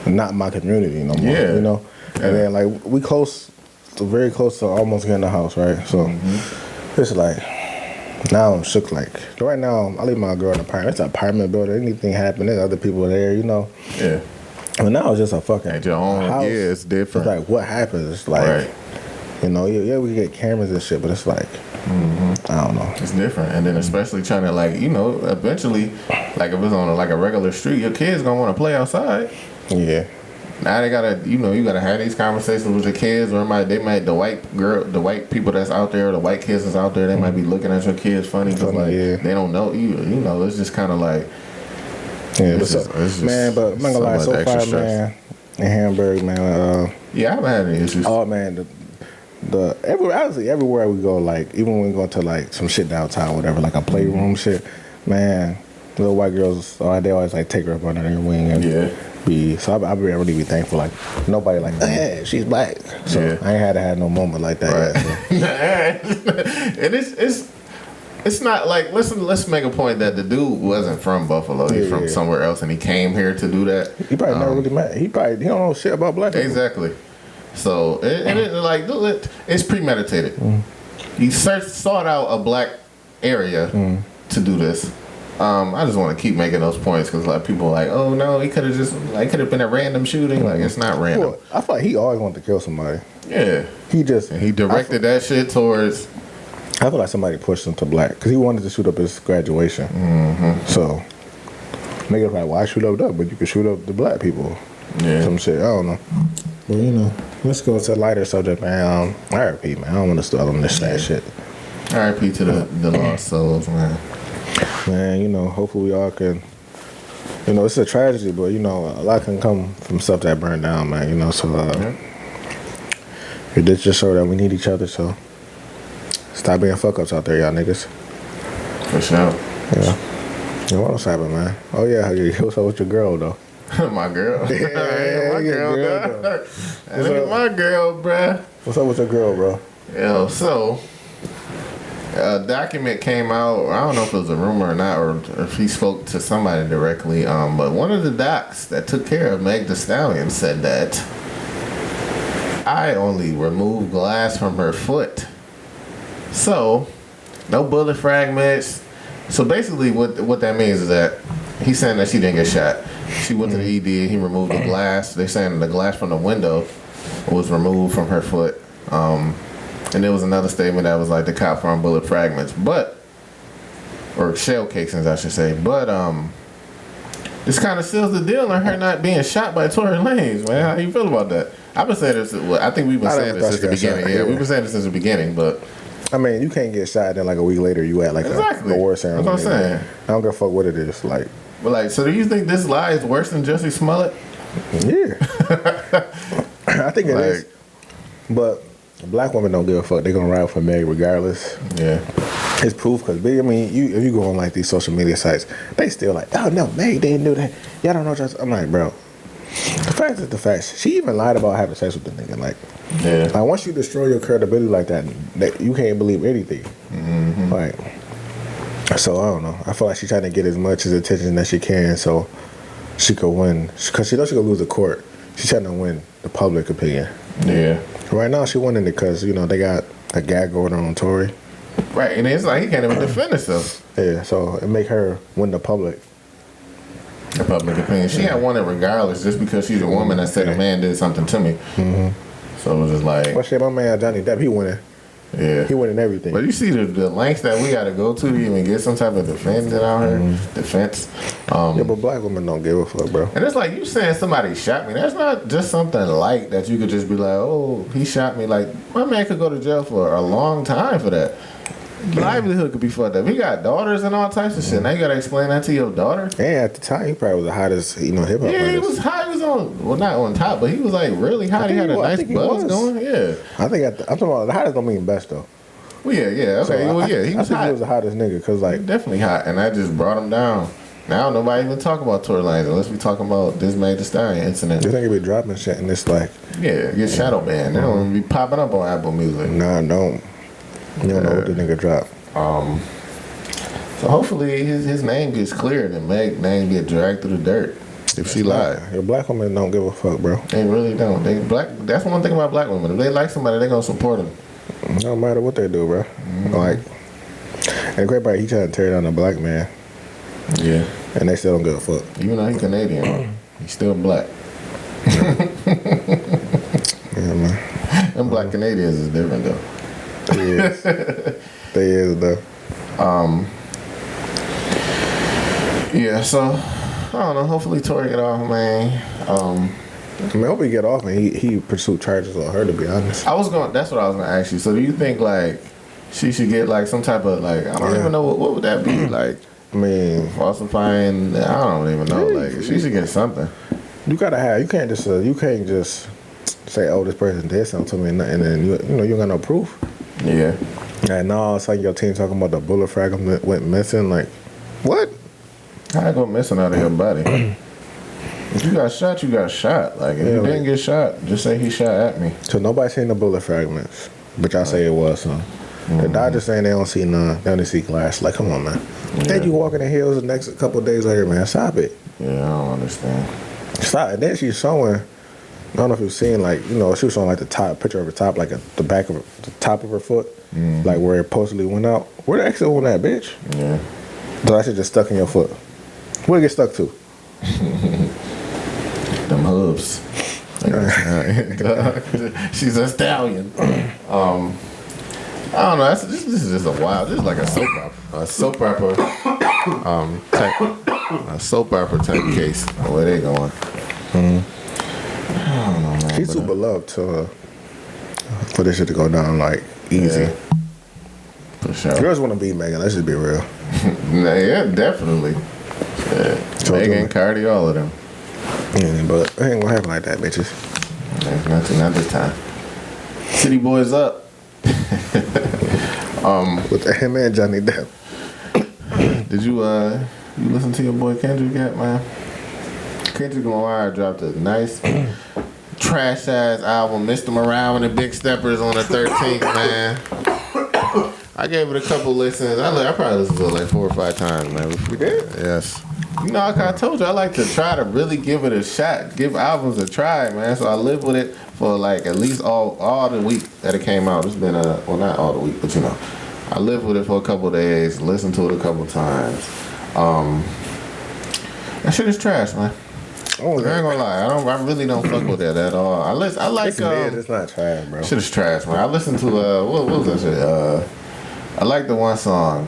not my community no more. Yeah. You know, and then like we very close to almost getting the house, right? So it's like now I'm shook. Like right now, I leave my girl in an apartment. It's an apartment building. Anything happen, there's other people there. You know. Yeah. But now it's just a fucking At your own house. Yeah, it's different. It's like what happens? It's like. Right. You know, yeah, we get cameras and shit, but it's like, I don't know. It's different, and then especially trying to like, you know, eventually, like if it's on like a regular street, your kids gonna want to play outside. Yeah. Now they gotta, you know, you gotta have these conversations with your kids, or the white people that's out there, the white kids that's out there, they might be looking at your kids funny because like they don't know you. You know, it's just kind of like, yeah, but man, but I'm not gonna lie, so far, man, in Hamburg, man. Yeah, I haven't had any issues. Oh man, everywhere we go, like even when we go to like some shit downtown, whatever, like a playroom shit, man, little white girls, they always like take her up under their wing and be. So I really be thankful. Like nobody like, hey, she's black. So I ain't had no moment like that yet. So. And it's not like let's make a point that the dude wasn't from Buffalo. He's from somewhere else, and he came here to do that. He probably never really met. He don't know shit about black people. Exactly. So it's premeditated. He sought out a black area to do this. I just want to keep making those points because like people are like, oh no, he could have been a random shooting. Like it's not random. Well, I feel like he always wanted to kill somebody. Yeah. He directed that shit towards. I feel like somebody pushed him to black because he wanted to shoot up his graduation. So niggas like, why shoot up that? But you can shoot up the black people. Yeah. Some shit. I don't know. But you know, let's go to a lighter subject, man. R.I.P. man. I don't want to dwell on this sad shit. R.I.P. to the lost souls, man. Man, you know, hopefully we all can. You know, it's a tragedy, but you know, a lot can come from stuff that burned down, man. You know, so it did just show that we need each other. So stop being fuck ups out there, y'all niggas. For sure. Yeah. What else happened, man? Oh yeah, what's up with your girl though? My girl. My girl, girl. my girl, bruh. What's up with your girl, bro? Yo, so a document came out. I don't know if it was a rumor or not, or if he spoke to somebody directly. But one of the docs that took care of Meg Thee Stallion said that I only removed glass from her foot. So no bullet fragments. So basically, what that means is that he's saying that she didn't get shot. She went to the ED. He removed the glass. They're saying the glass from the window was removed from her foot. And there was another statement that was like the cop found bullet fragments, or shell casings, I should say. But this kind of seals the deal on her not being shot by Tory Lanez, man. How you feel about that? I've been saying this. Well, I think we've been saying this since the beginning. Yeah, we've been saying this since the beginning, but. I mean, you can't get shot, then like a week later you at like a war ceremony. That's what I'm saying. I don't give a fuck what it is. Like, but like, so do you think this lie is worse than Jussie Smollett? Yeah, I think it is. But black women don't give a fuck. They're gonna ride for Meg regardless. Yeah, it's proof because I mean, if you go on like these social media sites, they still like, oh no, Meg didn't do that. Y'all don't know. I'm like, bro. The fact is the fact. She even lied about having sex with the nigga. Like, once you destroy your credibility like that you can't believe anything. Like, so I don't know. I feel like she's trying to get as much as attention as she can so she could win. Because she knows she could lose the court. She's trying to win the public opinion. Yeah. Right now she winning it because, you know, they got a gag order on Tory. Right, and it's like he can't even defend himself. Yeah, so it make her win the public. The public opinion. She had won it regardless, just because she's a woman that said a man did something to me. So it was just like. Well, shit, my man Johnny Depp, he winning. Yeah, he winning everything. But you see the lengths that we got to go to even get some type of defense out here. Defense. Yeah, but black women don't give a fuck, bro. And it's like you saying somebody shot me. That's not just something light that you could just be like, oh, he shot me. Like my man could go to jail for a long time for that. Livelihood could be fucked up. He got daughters and all types of shit. Now you gotta explain that to your daughter. And at the time, he probably was the hottest, hip hop artist. Yeah, he was hot. He was on, well, not on top, but he was like really hot. He had a nice buzz going. Yeah. I think I'm talking about the hottest don't mean best though. Well, yeah, okay. So well, yeah, he was hot. He was the hottest nigga because like definitely hot, and that just brought him down. Now nobody even talk about Tory Lanez unless we talking about this Meg Thee Stallion incident. This nigga be dropping shit and it's like, Yeah, get shadow banned. They don't even be popping up on Apple Music. nah, don't. You don't know what the nigga dropped. So hopefully his name gets cleared and Meg name get dragged through the dirt if she lied. Your black women don't give a fuck, bro. They really don't. They black. That's one thing about black women. If they like somebody, they gonna support them. No matter what they do, bro. Like, and the great part, he trying to tear down a black man, Yeah. and they still don't give a fuck. Even though he's Canadian, he's still black. Yeah, man. And black Canadians is different though. They is. They is though. Yeah. So I don't know. Hopefully Tory get off, man. I mean, I hope he get off and he pursue charges on her. To be honest, That's what I was gonna ask you. So do you think like she should get like some type of like I don't even know what would that be like I mean, falsifying? I don't even know. Like she should get something. you gotta have. You can't just say, oh, this person did something to me, and then you got no proof. Yeah. And now all of a sudden your team talking about the bullet fragment went missing. Like, what? I go missing out of your body. If you got shot, you got shot. Like if you didn't get shot, just say he shot at me. So nobody seen the bullet fragments, but y'all say it was some. The doctors saying they don't see none. They only see glass. Like, come on, man. Then you walk in the hills the next couple of days later, man. Stop it. Yeah, I don't understand. Stop. And then she's showing. I don't know if you've seen, like, she was showing like the top picture of her top, like the back of the top of her foot, like where it supposedly went out. Where the exit on that, bitch? Yeah. So that shit just stuck in your foot. Where it get stuck to? Them hooves. She's a stallion. I don't know. This is just a wild. This is like a soap opera. A soap opera type case. Where they going? I don't know, man. She's too beloved for this shit to go down like easy. Yeah. For sure. Girls want to be Megan. Let's just be real. Yeah, definitely. Yeah. Megan, Cardi, all of them. Yeah, but it ain't gonna happen like that, bitches. Not this time. City Boys up. With him and Johnny Depp. Did you listen to your boy Kendrick yet, man? Kendrick Lamar dropped a nice trash ass album, Mr. Morale and the Big Steppers on the 13th, man. I gave it a couple listens. I probably listened to it like 4 or 5 times, man. You did? Yes. Like I told you, I like to try to really give it a shot, give albums a try, man. So I lived with it for like at least all the week that it came out. It's been well, not all the week, but I lived with it for a couple of days, listened to it a couple times. That shit is trash, man. Oh, I ain't gonna lie, I really don't fuck with that at all. I like it's not trash, bro. shit is trash, man. I listened to what was that shit? I like the one song,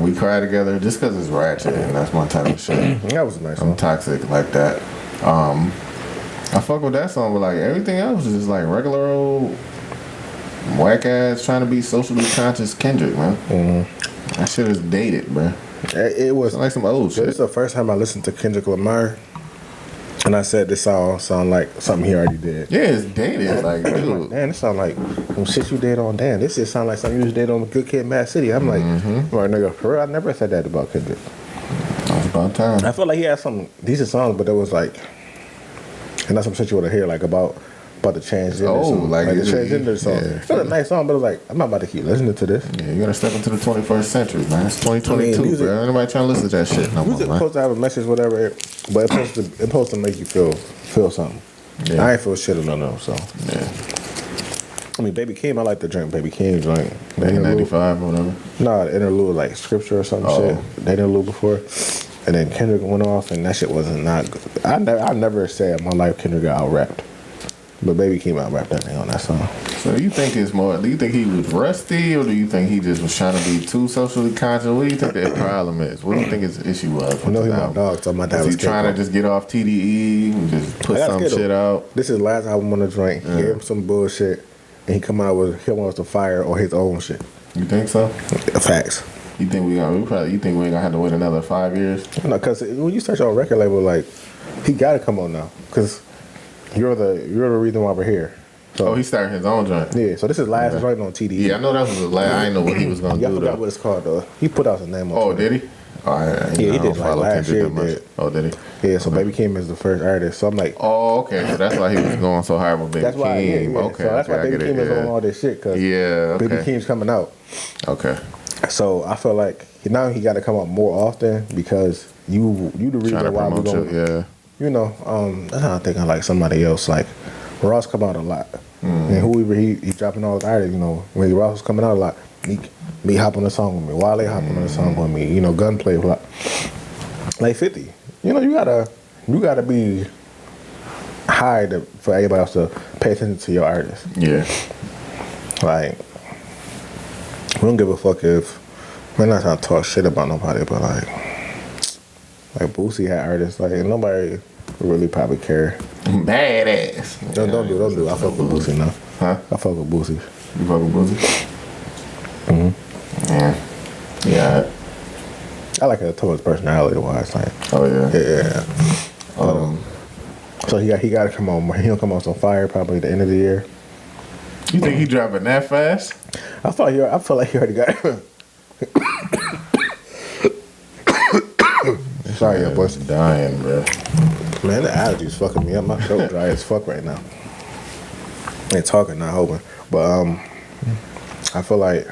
We Cry Together, just because it's ratchet and that's my type of shit. That was a nice I'm one. toxic like that. I fuck with that song, but like everything else is just like regular old whack ass trying to be socially conscious Kendrick, man. That shit is dated, bro. It was It's like some old shit. This is the first time I listened to Kendrick Lamar, and I said this all sound like something he already did. Yeah, it's dated. Like, dude. Man, this sound like some shit you did on Dan. This just sound like something you just did on Good Kid, Mad City. I'm like, right, nigga, for real, I never said that about Kendrick. It's about time. I felt like he had some decent songs, but there was like, and that's some shit you want to hear, like about the transgender song. like the it- transgender song. yeah. It was a nice song, but it was like, I'm not about to keep listening to this. Yeah, you gotta step into the 21st century, man. It's 2022, I mean, music- bro. Anybody trying to listen to that shit no more, Music's man. supposed to have a message, whatever, but it's supposed to make you feel something. Yeah. I ain't feel shit or nothing, so. Yeah. I mean, Baby Keem, I like to drink Baby Keem joint. The interlude. 1995 or whatever. Nah, the interlude like scripture or some shit. They interlude before. And then Kendrick went off, and that shit wasn't not good. I never said in my life Kendrick got out-rapped. But Baby Keem out-rapped that thing on that song. So do you think it's more? Do you think he was rusty, or do you think he just was trying to be too socially conscious? What do you think that problem is? What do you think his issue was? I know he my dog, so my dad Was was he trying to just get off TDE and just put I got some scared of- shit out? This is his last album on the joint. He gave him some bullshit, and he come out with the fire on his own shit. You think so? Facts. You think we ain't gonna have to wait another 5 years? No, because when you search on a record label, like, he got to come on now. Because you're the reason why we're here. So, Oh, he started his own joint. yeah, so this is last joint on TDE. Yeah, I know that was the last. I didn't know what he was gonna Yeah, I do forgot though. what it's called, though. He put out the name on Oh, Twitter. did he? Oh, He don't did like follow last Kendrick year. that He much. did. Oh, did he? Yeah, so Baby Keem is the first artist. So I'm like, Oh, okay. So that's why he was going so hard with Baby that's why. Yeah, Keem. yeah. Okay, So that's okay, why I Baby get it. Keem is on Yeah. all this shit because Yeah, Baby okay. Keem's coming out. Okay. So I feel like now he got to come out more often because you the Trying reason to why we promote going. you, yeah. You know, that's how I'm thinking like somebody else. Like Ross come out a lot, and whoever he dropping all the artists. You know, when Ross was coming out a lot, me hop on the song with me, Wale hop on the song with me. You know, Gunplay a lot. Like 50. You know, you gotta be high for everybody else to pay attention to your artist. Yeah. Like, we don't give a fuck if we're not trying to talk shit about nobody, but like Boosie had artists. Like nobody really probably care. Badass. Don't do. I fuck with Boosie now. Huh? I fuck with Boosie. You fuck with Boosie? Yeah. Yeah. I like it towards personality wise. Like, Oh, yeah. yeah. So he got to come on. He'll come on some fire probably at the end of the year. You think he dropping that fast? I feel like he already got it. Sorry, your voice. Dying, bro. Man, the allergies fucking me up. My throat dry as fuck right now. Ain't talking, not hoping. But I feel like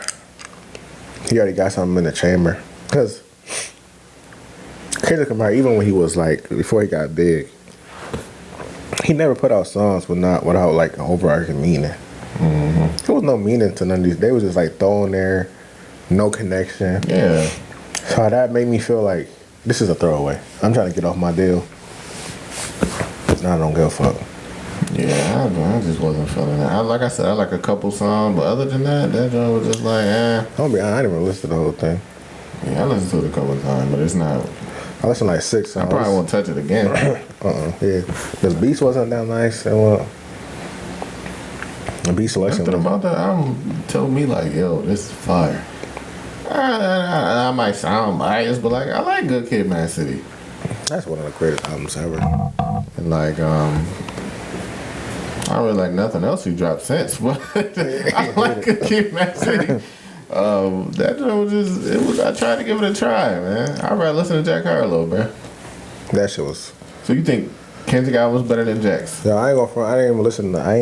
he already got something in the chamber. Cause Kendrick Lamar, even when he was like before he got big, he never put out songs without like an overarching meaning. There was no meaning to none of these. They was just like throwing there, no connection. Yeah. So that made me feel like this is a throwaway. I'm trying to get off my deal. Now I don't give a fuck. Yeah, I just wasn't feeling that. Like I said, I like a couple songs, but other than that joint was just like, I'm gonna be honest, I didn't even listen to the whole thing. Yeah, I listened to it a couple of times, but it's not. I listened to like 6 songs. I probably won't touch it again. Yeah. The beats wasn't that nice. The beat selection Something was, about that album told me like, yo, this is fire. I might sound biased, but like I like Good Kid, Mad City, that's one of the greatest albums ever. and like I don't really like nothing else he dropped since, but I like Good Kid, Mad City. That joint was I tried to give it a try, man. I'd rather listen to Jack Harlow, bro. That shit was. So you think Kendrick album was better than Jack's? Yeah, I ain't gonna front. I ain't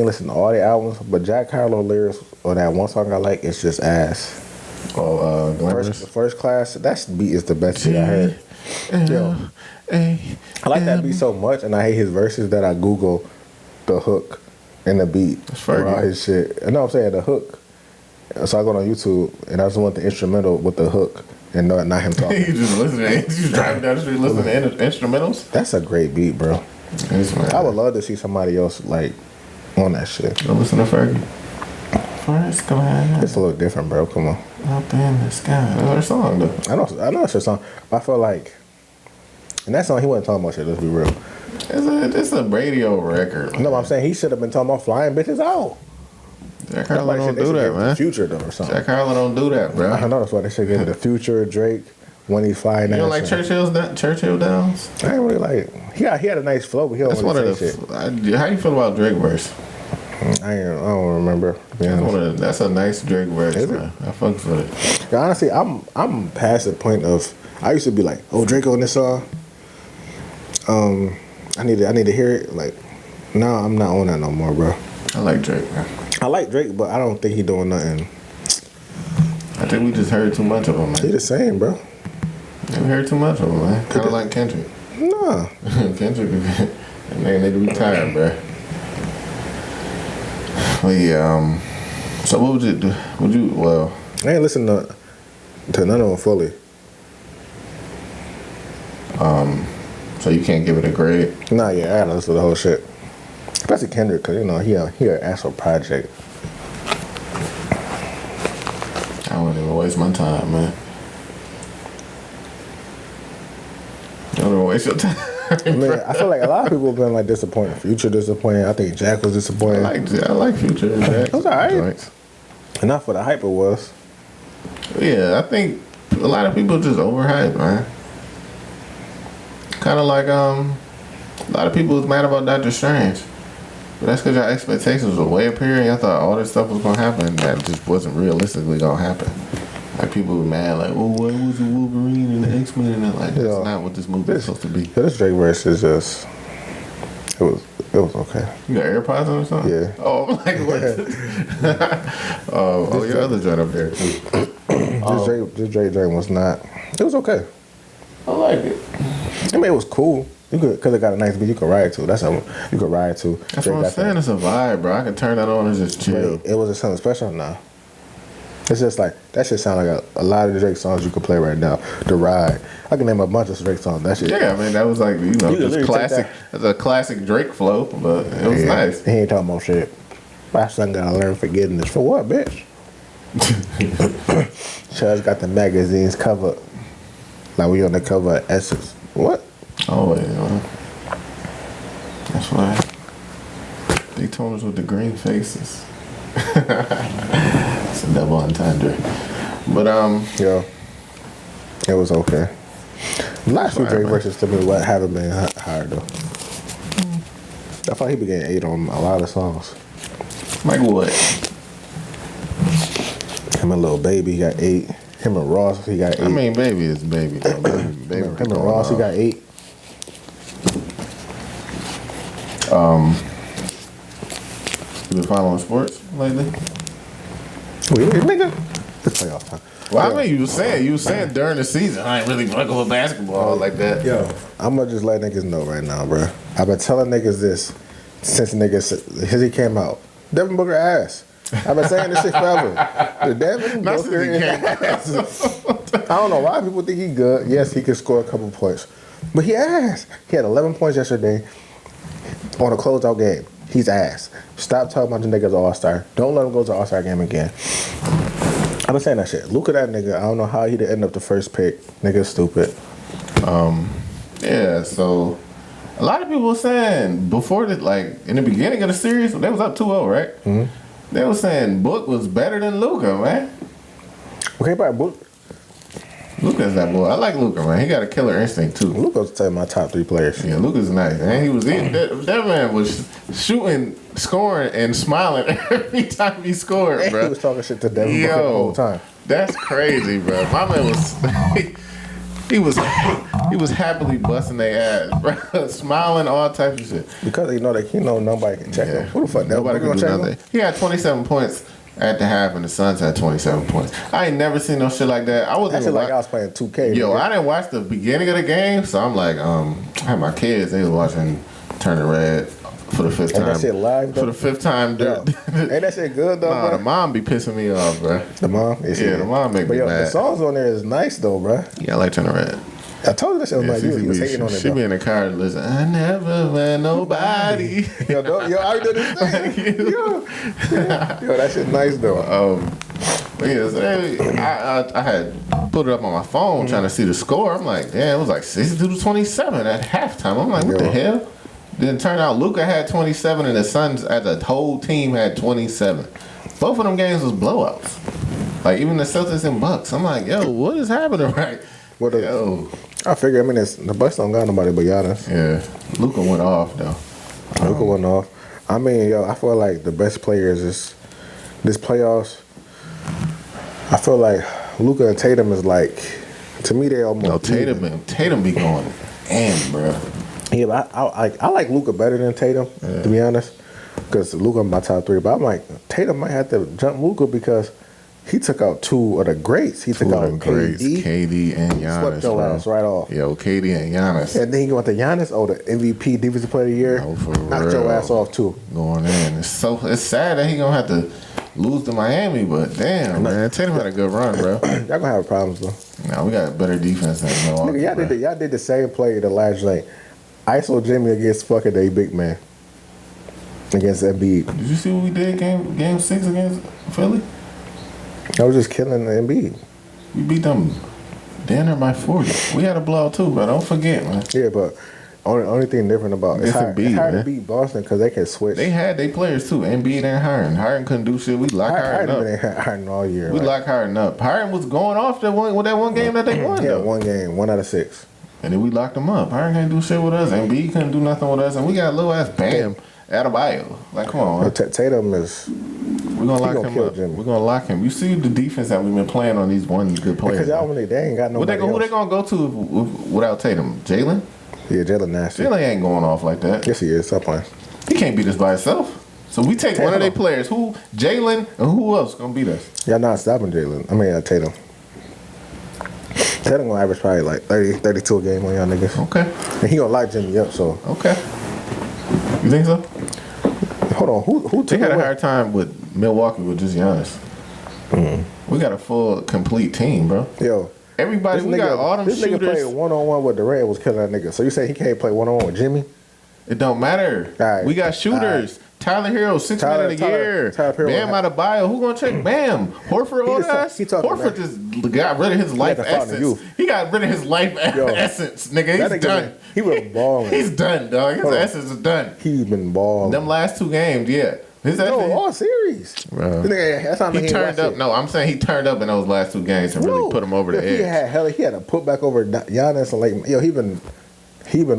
listen to all the albums, but Jack Harlow lyrics or that one song I like, it's just ass. Oh, Glamorous. First class. That beat is the best beat I heard. Yo, I like that beat so much, and I hate his verses that I Google the hook and the beat Fergie. for all his shit. You know what I'm saying? The hook. So I go on YouTube and I just want the instrumental with the hook and not him talking. You just listening. You just driving down the street listening to instrumentals. That's a great beat, bro. Yes, man. I would love to see somebody else like on that shit. Go listen to Fergie. First class It's a little different, bro. Come on. up in the sky. That's her song, though. I know it's your song. But I feel like in that song he wasn't talking about shit. Let's be real. It's a radio record. No, I'm saying he should have been talking about flying bitches out. Jack Harlow don't do that, man. Future though or something. Jack Harlow don't do that, bro. I know that's why they should give it the Future Drake when he's flying. You don't like Churchill Churchill Downs? I ain't really like. He had a nice flow, but he don't That's one really of say the. shit. How you feel about Drake verse? I don't remember. To be honest. That's a nice Drake verse, Is it? man. I fucks with it. Yeah, honestly, I'm past the point of. I used to be like, oh, Drake on this song. I need to hear it. Like, no, I'm not on that no more, bro. I like Drake, man. I like Drake, but I don't think he doing nothing. I think we just heard too much of him, He man. the same, bro. We heard too much of him, man. Kind of like Kendrick. Nah. Kendrick, that nigga need to retire, bro. Well, yeah. So what would you do? Well, I ain't listen to none of them fully. so you can't give it a grade. Nah, yeah, I gotta listen to the whole shit. Especially Kendrick, cause you know he an actual project. I wouldn't even waste my time, man. Don't even waste your time. I mean, I feel like a lot of people have been like disappointed. Future disappointed. I think Jack was disappointed. I like Future and Jack. It was alright. joints. Enough for the hype it was. Yeah, I think a lot of people just overhyped, man. Kind of like a lot of people was mad about Doctor Strange, but that's because your expectations were way up here, and y'all thought all this stuff was gonna happen that just wasn't realistically gonna happen. Like people be mad, like, oh, what was the Wolverine and the X-Men? And like, that's Yeah. not what this movie is supposed to be. Yeah, this Drake verse is just it was okay. You got AirPods on or something? Yeah. Oh, I'm like, what? Oh, your other joint up there too. This Drake joint was not. It was okay. I like it. I mean, it was cool. You could, cause it got a nice beat. You could ride to. That's how you could ride to. That's what I'm saying. It's a vibe, bro. I can turn that on and just chill. It wasn't something special now. It's just like that shit sound like a lot of the Drake songs you could play right now. The Ride. I can name a bunch of Drake songs. That shit. Yeah, I mean that was like You could just literally classic. take That's a classic Drake flow, but it was nice. He ain't talking about shit. My son gotta learn forgiveness. For what, bitch? Chuz got the magazines covered. Like we on the cover of Essence. What? Oh wait, that's why they told us with the green faces. It's a double entendre. But Yo, it was okay. The last few Drake verses to me haven't been hard though. I thought he be getting 8 on a lot of songs. like what? Him and Lil Baby, he got 8. Him and Ross, he got 8. I mean, baby is baby though. Baby him and Ross, he got 8. You been following sports lately? Wait, nigga. It's playoff time. Well, I mean, you was saying during the season, I ain't really fucking with basketball like that. Yo, I'm gonna just let niggas know right now, bro. I've been telling niggas this since he came out. Devin Booker ass. I've been saying this shit forever. The Devin Not Booker since he is came ass. I don't know why people think he good. Yes, he can score a couple points, but he ass. He had 11 points yesterday on a closeout game. He's ass. Stop talking about the niggas All-Star. Don't let him go to the All-Star game again. I've been saying that shit. Look at that nigga. I don't know how he didn't end up the first pick. Nigga's stupid. Yeah, so a lot of people were saying before that, like in the beginning of the series, they was up 2-0, right? Mm-hmm. They were saying Book was better than Luka, man. Okay, but Book. Luka's that boy. I like Luka, man. He got a killer instinct too. Luka's tell my top 3 players. Yeah, Luka's nice, man. He was that man was shooting, scoring, and smiling every time he scored, And bro. he was talking shit to Devin Booker the whole time. That's crazy, bro. My man was he was happily busting their ass, bro. Smiling, all types of shit. Because he know nobody can check him. Who the fuck Nobody Devin Booker could do gonna check nothing. him? He had 27 points at the half, and the Suns had 27 points. I ain't never seen no shit like that. I wasn't That shit even like I was playing 2K. Yo, nigga. I didn't watch the beginning of the game, so I'm like, I had my kids. They was watching Turning Red for the 5th Ain't time. that shit live, though? For the 5th time. Yo, ain't that shit good though, Nah, bro? the mom be pissing me off, bro. The mom? Yeah, the mom make but me yo, mad. the songs on there is nice though, bro. Yeah, I like TurningRed. I told you that shit was like you was hating on it She be though. in the car and listen, I never met nobody. Yo, I did this thing. Yo, that shit nice though. But yeah, so I had put it up on my phone trying to see the score. I'm like, damn, it was like 62-27 at halftime. I'm like, what the hell? Then it turned out Luka had 27 and the Suns as a whole team had 27. Both of them games was blowouts. Like even the Celtics and Bucks. I'm like, yo, what is happening right? Yo. I figure, the Bucks don't got nobody but Giannis. Yeah, Luka went off though. Luka went off. I mean, yo, I feel like the best players is this playoffs. I feel like Luka and Tatum is like, to me, they almost. No, Tatum be going in, bro. Yeah, but I like Luka better than Tatum, to be honest, because Luka my top 3. But I'm like, Tatum might have to jump Luka because he took out 2 of the greats. He took out KD and Giannis. Swept your ass right off. Yo, KD and Giannis. And then you went to Giannis, the MVP, Defensive Player of the Year. Oh, for knocked your real. ass off too. Going in. It's sad that he gonna have to lose to Miami, but damn, man, Tatum had a good run, bro. Y'all gonna have problems though. Now we got better defense than Milwaukee. Nigga, y'all did the same play the last night. ISO Jimmy against fucking a big man. Against Embiid. Did you see what we did game 6 against Philly? I was just killing the Embiid. We beat them damn near by 40. We had a blowout too, bro. Don't forget, man. Yeah, but only thing different about it's hard to beat Boston because they can switch. They had their players too. Embiid and Harden. Harden couldn't do shit. We locked Harden up. Harden been Harden all year. We locked Harden up. Harden was going off that one game that they won. Yeah, though. one game, 1 out of 6. And then we locked him up. Harden can't do shit with us. Embiid couldn't do nothing with us. And we got a little ass Bam Adebayo. Like, come on, man. Tatum is We're gonna lock gonna him kill up. Jimmy. We're gonna lock him. You see the defense that we've been playing on these one good players. Because y'all when they ain't got nobody Who they else. gonna go to without Tatum? Jalen? Yeah, Jalen nasty. Jalen ain't going off like that. Yes, he is. Stop playing. He can't beat us by himself. So we take one of their Tatum. players. Who? Jalen and who else gonna beat us? Y'all not stopping Jalen. I mean, Tatum. Tatum gonna average probably like 30, 32 a game on y'all niggas. Okay. And he gonna lock Jimmy up, so. Okay. You think so? Hold on. Who They took had a away? hard time with Milwaukee with just Giannis. We got a full, complete team, bro. Yo. Everybody, we got all them this nigga shooters. played one-on-one with Durant was killing that nigga. So you say he can't play one-on-one with Jimmy? It don't matter. All right. We got shooters. Tyler Hero, 6 man of the year. Tyler Hero Bam Adebayo. Who gonna check Bam? Horford He on just us? he talking Horford back. just got rid of his life the fountain of essence. youth. He got rid of his life essence, nigga. That He's nigga, done. he was balling. He's done, dog. His Hold on. essence is done. He's been balling. Them last 2 games, yeah. His essence, No, all series. Bro. This nigga, that's not he turned up. No, I'm saying he turned up in those last 2 games and really put him over the edge. He had to put back over Giannis and like, yo, he been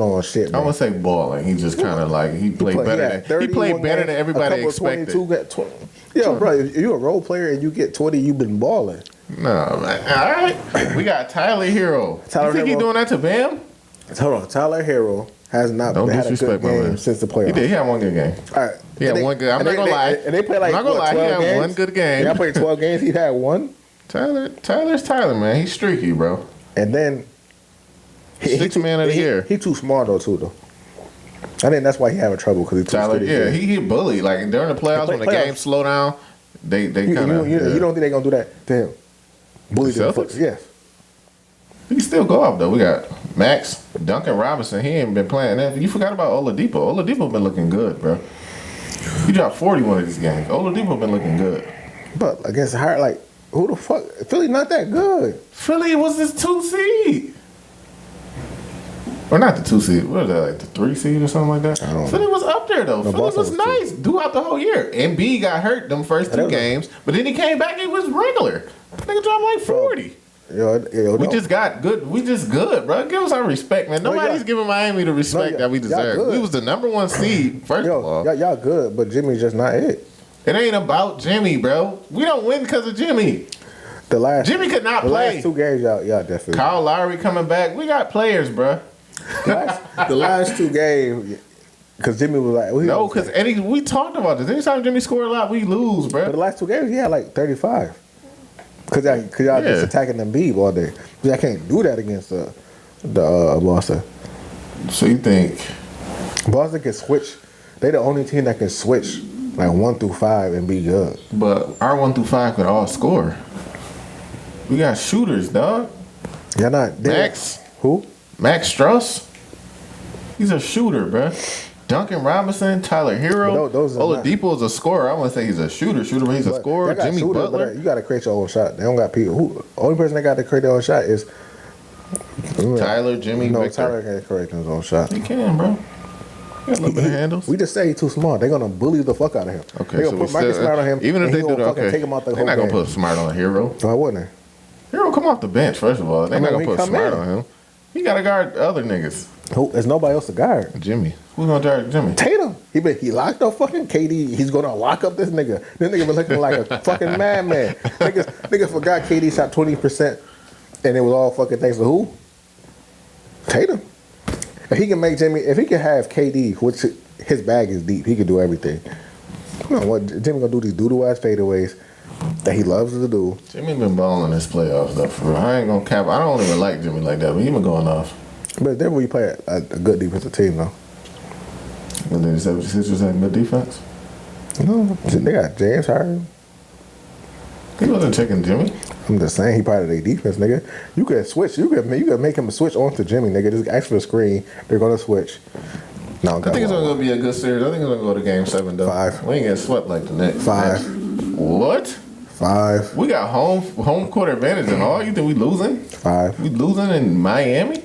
on shit, I bro. wouldn't say balling. He just kind of like he played better than he played better than everybody expected. Yo, bro, if you're a role player and you get 20, you've been balling. No, man. All right. We got Tyler Hero. Tyler You think he Hero. doing that to Bam? Hold on, Tyler Hero has not Don't had a good disrespect my game man. since the playoffs. He did. He had one good game. All right. He had And one good. I'm and not gonna lie. And they play like I'm not gonna lie. He 12 had games? one good game. Y'all played 12 games. He had one, Tyler's Tyler, man. He's streaky, bro. and then Sixth man of the year. He too small though, too though. I think that's why he having trouble because he too Tyler, skinny. yeah, he bullied. Like during the playoffs, when the playoffs. game slow down, they You, kind of. you don't think they gonna do that to him? Bully The the fuck. Celtics? Yes. He can still go off though. We got Max, Duncan Robinson. He ain't been playing. And you forgot about Oladipo. Oladipo been looking good, bro. He dropped 41 of these games. Oladipo been looking good. But against Hart, like who the fuck? Philly not that good. Philly was this 2 seed. Or not the 2 seed. What is that, like the 3 seed or something like that? I don't know. Philly was up there though. No, Philly Boston was was nice throughout the whole year. Embiid got hurt them first that 2 was a- games, but then he came back. It was regular. Nigga dropped like 40. Yo, We no. just got good. We just good, bro. Give us our respect, man. No, Nobody's y'all- giving Miami the respect y'all- that we y'all deserve. good. We was the number 1 seed, first of all. y'all good, but Jimmy's just not it. It ain't about Jimmy, bro. We don't win because of Jimmy. The last Jimmy could not the play. last 2 games, y'all definitely. Kyle Lowry coming back. We got players, bro. the last 2 games, because Jimmy was like, No, because Eddie, we talked about this. Anytime Jimmy score a lot, we lose, But the bro. last 2 games, he had like 35. Because y'all just attacking them Embiid all day. Y'all can't do that against the Boston. So you think? Boston can switch. They the only team that can switch like 1 through 5 and be good. But our 1 through 5 could all score. We got shooters, dog. Y'all not Max. Who? Max Struss. He's a shooter, bro. Duncan Robinson, Tyler Hero. But those are not- Oladipo is a scorer. I want to say he's a shooter, but he's a But scorer. y'all got Jimmy shooters, Butler. but you got to create your own shot. They don't got people. Who? Only person that got to create their own shot is Tyler, Jimmy, No, Victor. Tyler can't create his own shot. He can, bro. He got a little bit of handles. We just say he's too small. They're gonna bully the fuck out of him. Okay, they so gonna we put Marcus still, Smart on him. even if and they he do gonna that, fucking okay, take him out the they're whole not gonna game. put Smart on Hero. Why wouldn't Hero come off the bench first of all. They're not I mean, gonna put he come Smart in. on him. He got to guard other niggas. they? Who? There's nobody else to guard. Jimmy. Who's gonna guard Jimmy? Tatum. He locked up fucking KD. He's gonna lock up this nigga. This nigga been looking like a fucking madman. Nigga forgot KD shot 20%, and it was all fucking thanks to who? Tatum. If he can make Jimmy, if he can have KD, which his bag is deep, he can do everything. You know what? Jimmy gonna do these doodle ass fadeaways that he loves to do. Jimmy been balling this playoffs though. For real. I ain't gonna cap. I don't even like Jimmy like that, but he been going off. But then when you play a good defensive team, though. And then the 76ers had good defense. No, they got James Harden. He wasn't checking Jimmy. I'm just saying he part of their defense, nigga. You could switch. You could make him switch onto Jimmy, nigga. Just ask for the screen. They're gonna switch. No, I think it's gonna be a good series. I think it's gonna go to Game 7 though. 5. We ain't getting swept like the Knicks. 5. What? 5. We got home court advantage and all. You think we losing? 5. We losing in Miami?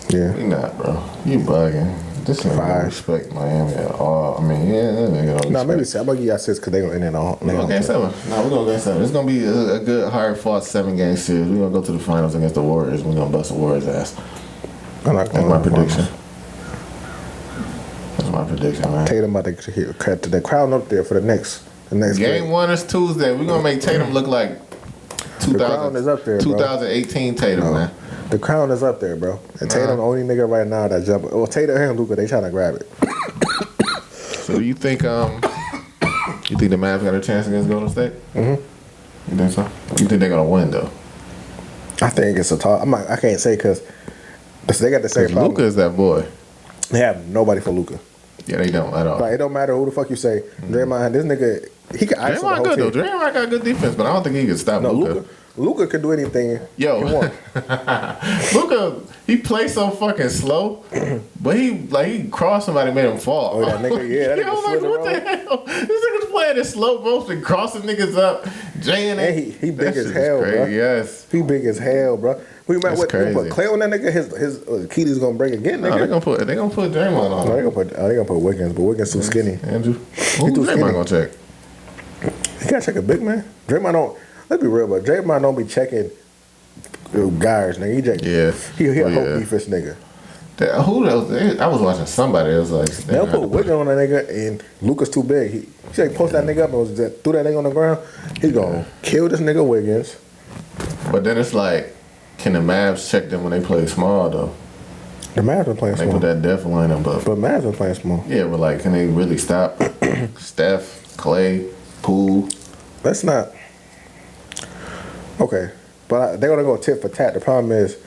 Yeah. We not, bro. You bugging. This ain't 5. gonna respect Miami at all. I mean, yeah, that nigga don't No, respect. maybe 6. I'm gonna give y'all 6 because they gonna end it all. We're going Game 7. No, we're going Game 7. It's going to be a good, hard-fought 7-game series. We're going to go to the finals against the Warriors. We're going to bust the Warriors' ass. I'm not That's going my to prediction. That's my prediction, man. Tatum about to cut the crown up there for the Knicks. The next Game great. 1 is Tuesday. We're gonna make Tatum look like The crown is up there, bro. 2018 Tatum, No. man. The crown is up there, bro. And Tatum, the only nigga right now that jump. Well, Tatum and Luka, they trying to grab it. So do you think the Mavs got a chance against Golden State? Mm-hmm. You think so? You think they're gonna win though? I think it's a toss. I can't say because they got the same problem. Luka is that boy. They have nobody for Luka. Yeah, they don't at all. Like, it don't matter who the fuck you say. Draymond, this nigga, he can isolate the Draymond whole good team. though. Draymond got good defense, but I don't think he can stop No, Luka. Luka can do anything he Yo, want. Luka, he plays so fucking slow, but he crossed somebody, made him fall. Oh, that nigga, yeah, that Yo, nigga like, slid what the hell? This nigga's playing in slow motion, crossing niggas up, J and And he big as hell, bro. Yes. He big as hell, bro. We might That's crazy. put Clay on that nigga. His Achilles gonna break again, No, nigga. they gonna put Draymond on. No, they gonna put Wiggins, but Wiggins too skinny. Andrew, who's too Draymond skinny. gonna check? You gotta check a big man. Draymond don't. Let's be real, but Draymond don't be checking guys, nigga. He check. Yeah. He a Oh, whole yeah. defense nigga. Who else? I was watching somebody else like. They'll put Wiggins on that nigga, and Luka's too big. He like post that nigga up and was just threw that nigga on the ground. He gonna kill this nigga Wiggins. But then it's like, can the Mavs check them when they play small though? The Mavs been playing They small, put that def lineup up. but Mavs been playing small. Yeah, but like, can they really stop Steph, Clay, Poole? That's not okay. But they're gonna go tit for tat. The problem is,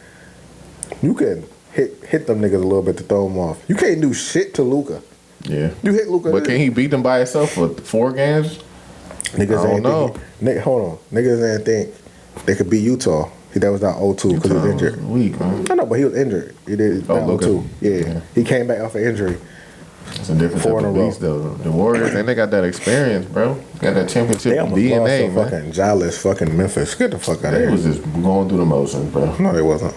you can hit them niggas a little bit to throw them off. You can't do shit to Luka. Yeah. You hit Luka, But can he beat them by himself for 4 games? niggas I don't ain't know. think. Hold on, niggas ain't think they could beat Utah. That was not 0-2 because he was injured. Weak, man. I know, but he was injured. He did Oh, that Luka. 0-2. Yeah. Yeah. He came back off an injury. It's a different 4 type in of a row. beast, though. The Warriors, and they got that experience, bro. Got that championship They almost lost DNA, to man. fucking Dallas, fucking Memphis. Get the fuck out of They here. was just going through the motions, bro. No, they wasn't.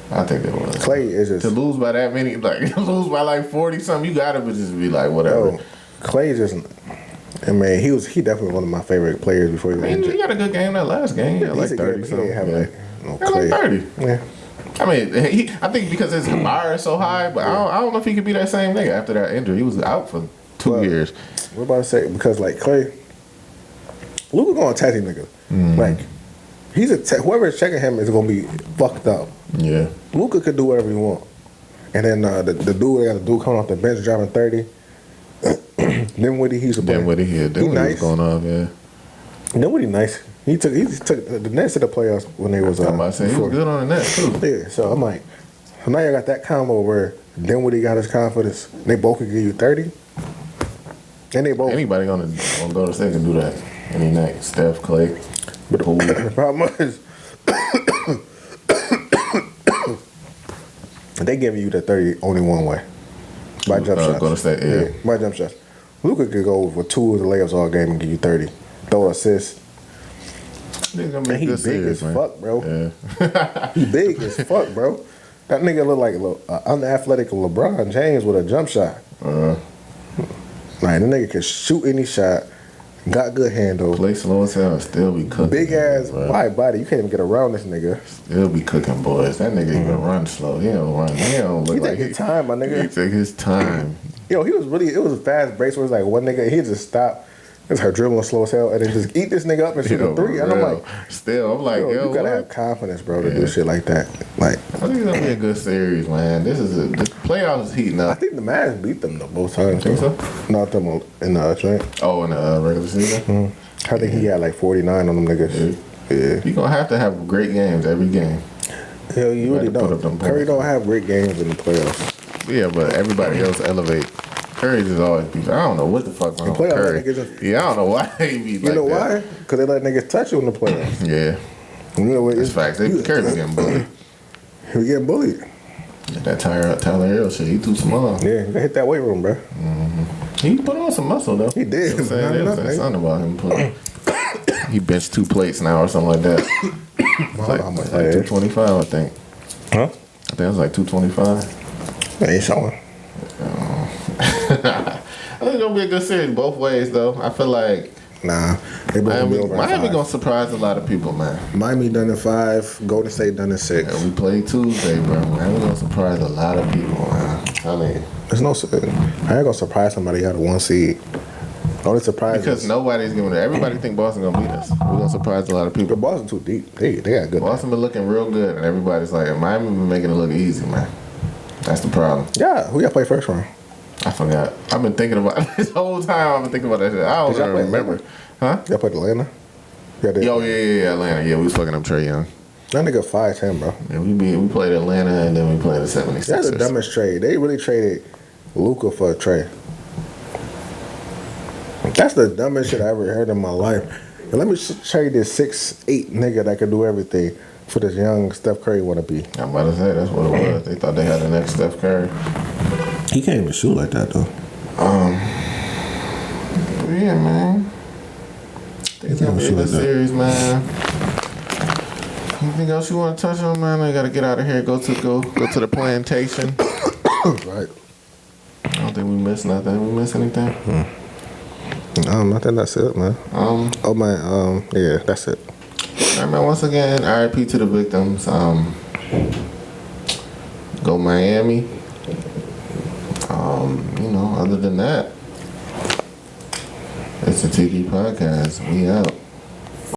I think they was. Clay is To just. lose by that many, like lose by like 40 something, you gotta just be like whatever. Yo, Clay just. I mean, he definitely one of my favorite players before he was I mean, he injured. got a good game that last game. He had like He's a 30 good- something. he didn't have Yeah. like, no He had Clay. like 30. Yeah. I mean, I think because his bar is so high, but I don't know if he could be that same nigga after that injury. He was out for 2 Well, years. We're about to say because like Clay, Luka gonna attack these niggas. Like he's whoever is checking him is gonna be fucked up. Yeah. Luka could do whatever he want. And then the dude, they got the dude coming off the bench driving 30. Dinwiddie, he's a player. Dinwiddie, yeah. Dinwiddie nice. was going off, yeah. Dinwiddie nice. He took the Nets to the playoffs when they was. I'm about to say he before. was good on the net too. Yeah, so I'm like, so now you got that combo where Dinwiddie got his confidence. They both could give you 30. And they both. Anybody on Golden State can do that any night. Steph, Clay, But Poole. the problem is, they giving you the 30 only one way. By jump shots. Golden State, yeah. By jump shots. Luka could go for 2 of the layups all game and give you 30. Throw assists. Nigga gonna Man, make he this big serious, as man. fuck, bro. Yeah. He big as fuck, bro. That nigga look like unathletic LeBron James with a jump shot. Like, the nigga can shoot any shot. Got good handle. Play slow as hell and still be cooking. Big ass bro. wide body. You can't even get around this nigga. Still be cooking, boys. That nigga even run slow. He don't run. He don't look He like take his time, my nigga. He take his time. Yo, he was really. It was a fast break where it's like one nigga. He just stopped. It's her dribbling slow as hell, and then just eat this nigga up and shoot Yo, a 3. And I'm real. like, still, I'm like, yo, yo, you gotta what? have confidence, bro, to Yeah. do shit like that. Like, I think it's gonna be a good series, man. This is the playoffs is heating I up. think the Mavs beat them though both times. Think though. so? Not them in the joint. Oh, in the regular season, I think he had like 49 on them niggas. Yeah. you gonna have to have great games every game. Hell, you really Better put up them don't. Curry points. don't have great games in the playoffs. Yeah, but everybody else elevate. Curry just always be. I don't know what the fuck wrong with playoffs, Curry. niggas just- Yeah, I don't know why he be You like know that. why? Because they let niggas touch you in the playoffs. Yeah, You know what? it's facts. They Curry be getting bullied. He getting bullied. That Tyler Hero shit, he too small. Yeah, you gotta hit that weight room, bro. He put on some muscle though. He did. You know what I'm saying? Not They was enough, saying something about him. He benched 2 plates now or something like that. I don't know how much It's that like is. 225, I think. Huh? I think it was like 225. They ain't showing. I think it's gonna be a good series both ways though. I feel like Nah, they both gonna be over in Miami 5. gonna surprise a lot of people, man. Miami done in 5. Golden State done in 6. And we play Tuesday, bro. Miami gonna surprise a lot of people, man. I'm telling you. There's no. I ain't gonna surprise somebody got a 1 seed. Only surprise Because is nobody's giving it. Everybody think Boston gonna beat us. We're gonna surprise a lot of the people. Boston too deep. They got good. Boston been looking real good, and everybody's like, Miami been making it look easy, man. That's the problem. Yeah, who got play first round? I forgot. I've been thinking about it this whole time. I've been thinking about that shit. I don't Did y'all even play remember. Atlanta? Huh? Y'all played Atlanta? Yeah, they, Yo, yeah, Atlanta. Yeah, we was fucking up Trae Young. that nigga 5'10", bro. Yeah, we played Atlanta, and then we played the 76ers. That's the dumbest trade. They really traded Luka for a trade. That's the dumbest shit I ever heard in my life. And let me trade this 6'8" nigga that can do everything for this young Steph Curry wanna be. I'm about to say that's what it was. They thought they had the next Steph Curry. He can't even shoot like that though. But yeah, man. It's gonna be a good series, man. Anything else you want to touch on, man? I gotta get out of here. Go to the plantation. Right. I don't think we missed nothing. We miss anything? I think that's it, man. Oh man, yeah, that's it. All right, man. Once again, RIP to the victims. Go Miami. Other than that, it's the TD Podcast. We out.